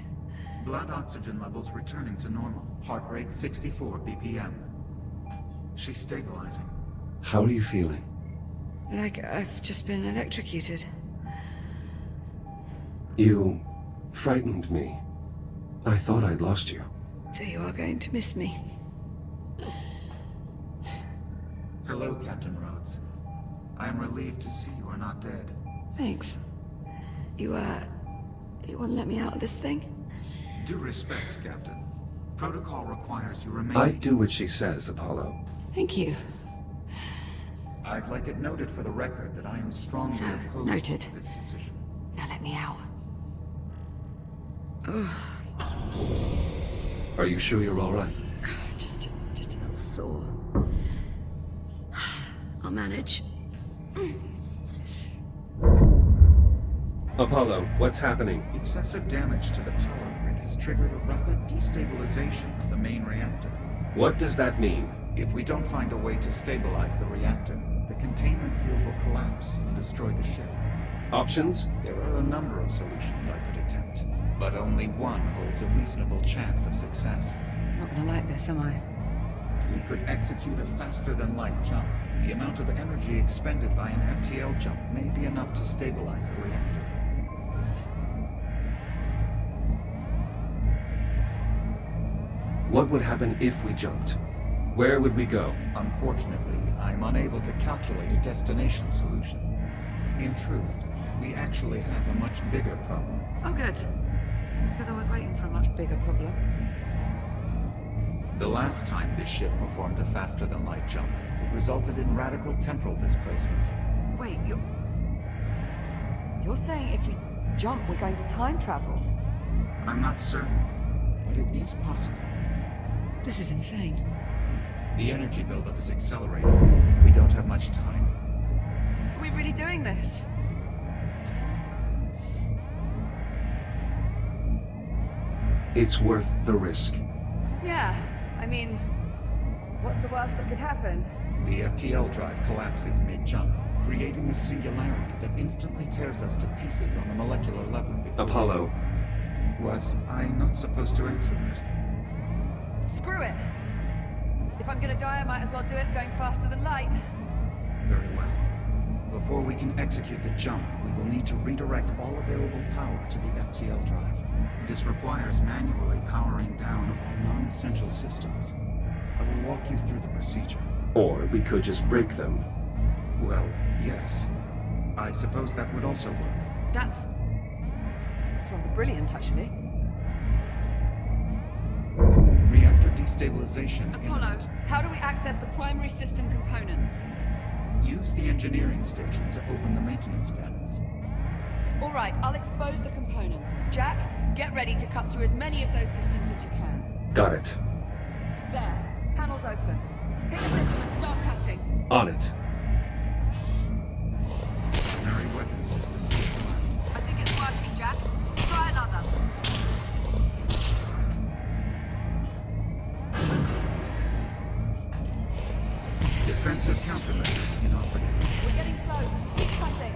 Blood oxygen levels returning to normal. Heart rate 64 BPM. She's stabilizing. How are you feeling? Like I've just been electrocuted. You frightened me. I thought I'd lost you. So you are going to miss me. Hello, Captain Rhodes. I am relieved to see you are not dead. Thanks. You want to let me out of this thing? Due respect, Captain. Protocol requires you remain... I do what she says, Apollo. Thank you. I'd like it noted for the record that I am strongly So, opposed noted. to this decision. Now let me out. Are you sure you're all right? Just a little sore. I'll manage. Apollo, what's happening? Excessive damage to the power grid has triggered a rapid destabilization of the main reactor. What does that mean? If we don't find a way to stabilize the reactor, the containment field will collapse and destroy the ship. Options? There are a number of solutions I could attempt, but only one holds a reasonable chance of success. Not gonna like this, am I? We could execute a faster-than-light jump. The amount of energy expended by an FTL jump may be enough to stabilize the reactor. What would happen if we jumped? Where would we go? Unfortunately, I'm unable to calculate a destination solution. In truth, we actually have a much bigger problem. Oh, good. Because I was waiting for a much bigger problem. The last time this ship performed a faster-than-light jump, it resulted in radical temporal displacement. Wait, you're saying if we jump, we're going to time travel? I'm not certain, but it is possible. This is insane. The energy buildup is accelerating. We don't have much time. Are we really doing this? It's worth the risk. Yeah, I mean, what's the worst that could happen? The FTL drive collapses mid-jump, creating a singularity that instantly tears us to pieces on the molecular level before... Apollo, Was I not supposed to answer that? Screw it! If I'm gonna die, I might as well do it going faster than light. Very well. Before we can execute the jump, we will need to redirect all available power to the FTL drive. This requires manually powering down all non-essential systems. I will walk you through the procedure. or we could just break them. Well, yes. I suppose that would also work. That's rather brilliant, actually. Reactor destabilization. Apollo, imminent. how do we access the primary system components? Use the engineering station to open the maintenance panels. All right, I'll expose the components. Jack, get ready to cut through as many of those systems as you can. Got it. There, panels open. Pick a system and start cutting. On it. Primary weapon systems disarmed. I think it's working, Jack. Try another. Defensive countermeasures inoperative. We're getting close. Keep pressing.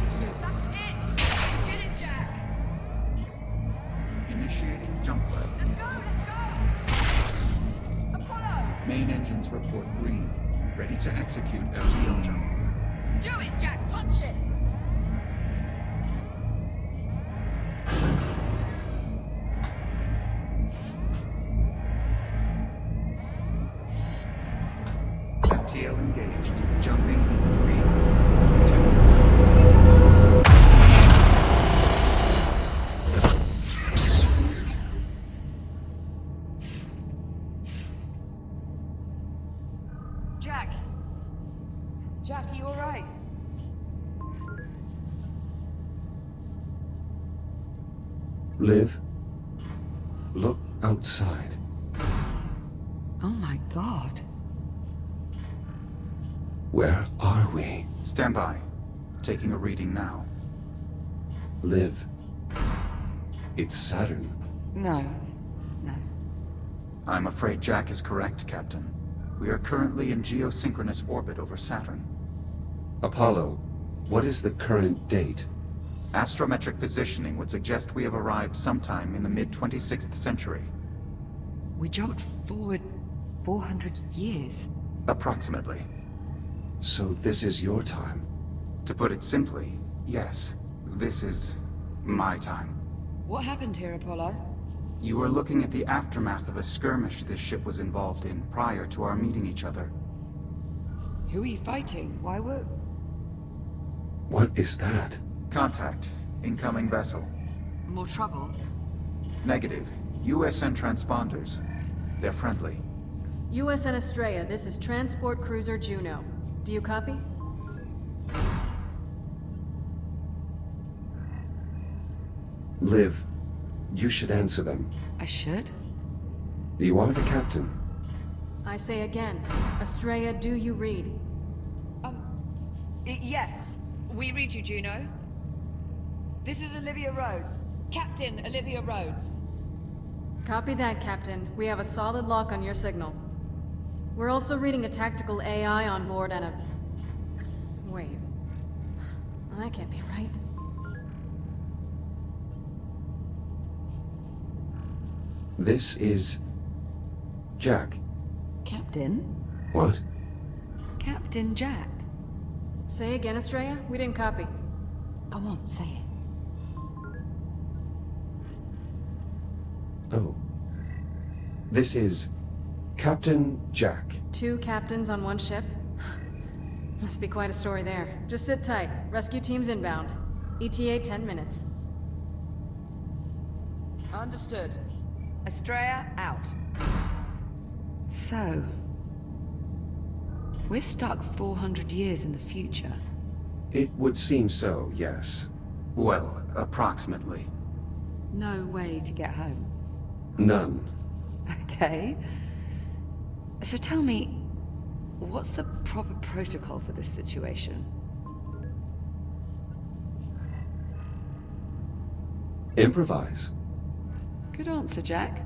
That's it! Get it, Jack! Initiating jump level. Let's go! Apollo! Main engines report green. Ready to execute FTL jump. Do it, Jack! Punch it! FTL engaged. Jumping in 3, 2. Here we go! Jack! Jack, are you alright? Liv, look outside. Oh my god. Where are we? Stand by. Taking a reading now. Liv. It's Saturn. No. No. I'm afraid Jack is correct, Captain. We are currently in geosynchronous orbit over Saturn. Apollo, what is the current date? Astrometric positioning would suggest we have arrived sometime in the mid-26th century. We jumped forward 400 years. Approximately. So this is your time. To put it simply, yes. This is my time. What happened here, Apollo? You are looking at the aftermath of a skirmish this ship was involved in prior to our meeting each other. Who are you fighting? Why were... What is that? Contact. Incoming vessel. More trouble? Negative. USN transponders. They're friendly. USN Estrella, this is Transport Cruiser Juno. Do you copy? Liv, you should answer them. I should? You are the captain. I say again, Estrella, do you read? Yes. We read you, Juno. This is Olivia Rhodes. Captain Olivia Rhodes. Copy that, Captain. We have a solid lock on your signal. We're also reading a tactical AI on board and a... Wait. That can't be right. This is... Jack. Captain? What? Captain Jack. Say again, Estrella? We didn't copy. Come on, say it. Oh. This is... Captain Jack. 2 captains on 1 ship? Must be quite a story there. Just sit tight. Rescue team's inbound. ETA 10 minutes. Understood. Estrella out. So... we're stuck 400 years in the future. It would seem so, yes. Well, approximately. No way to get home. None. Okay. So tell me, what's the proper protocol for this situation? Improvise. Good answer, Jack.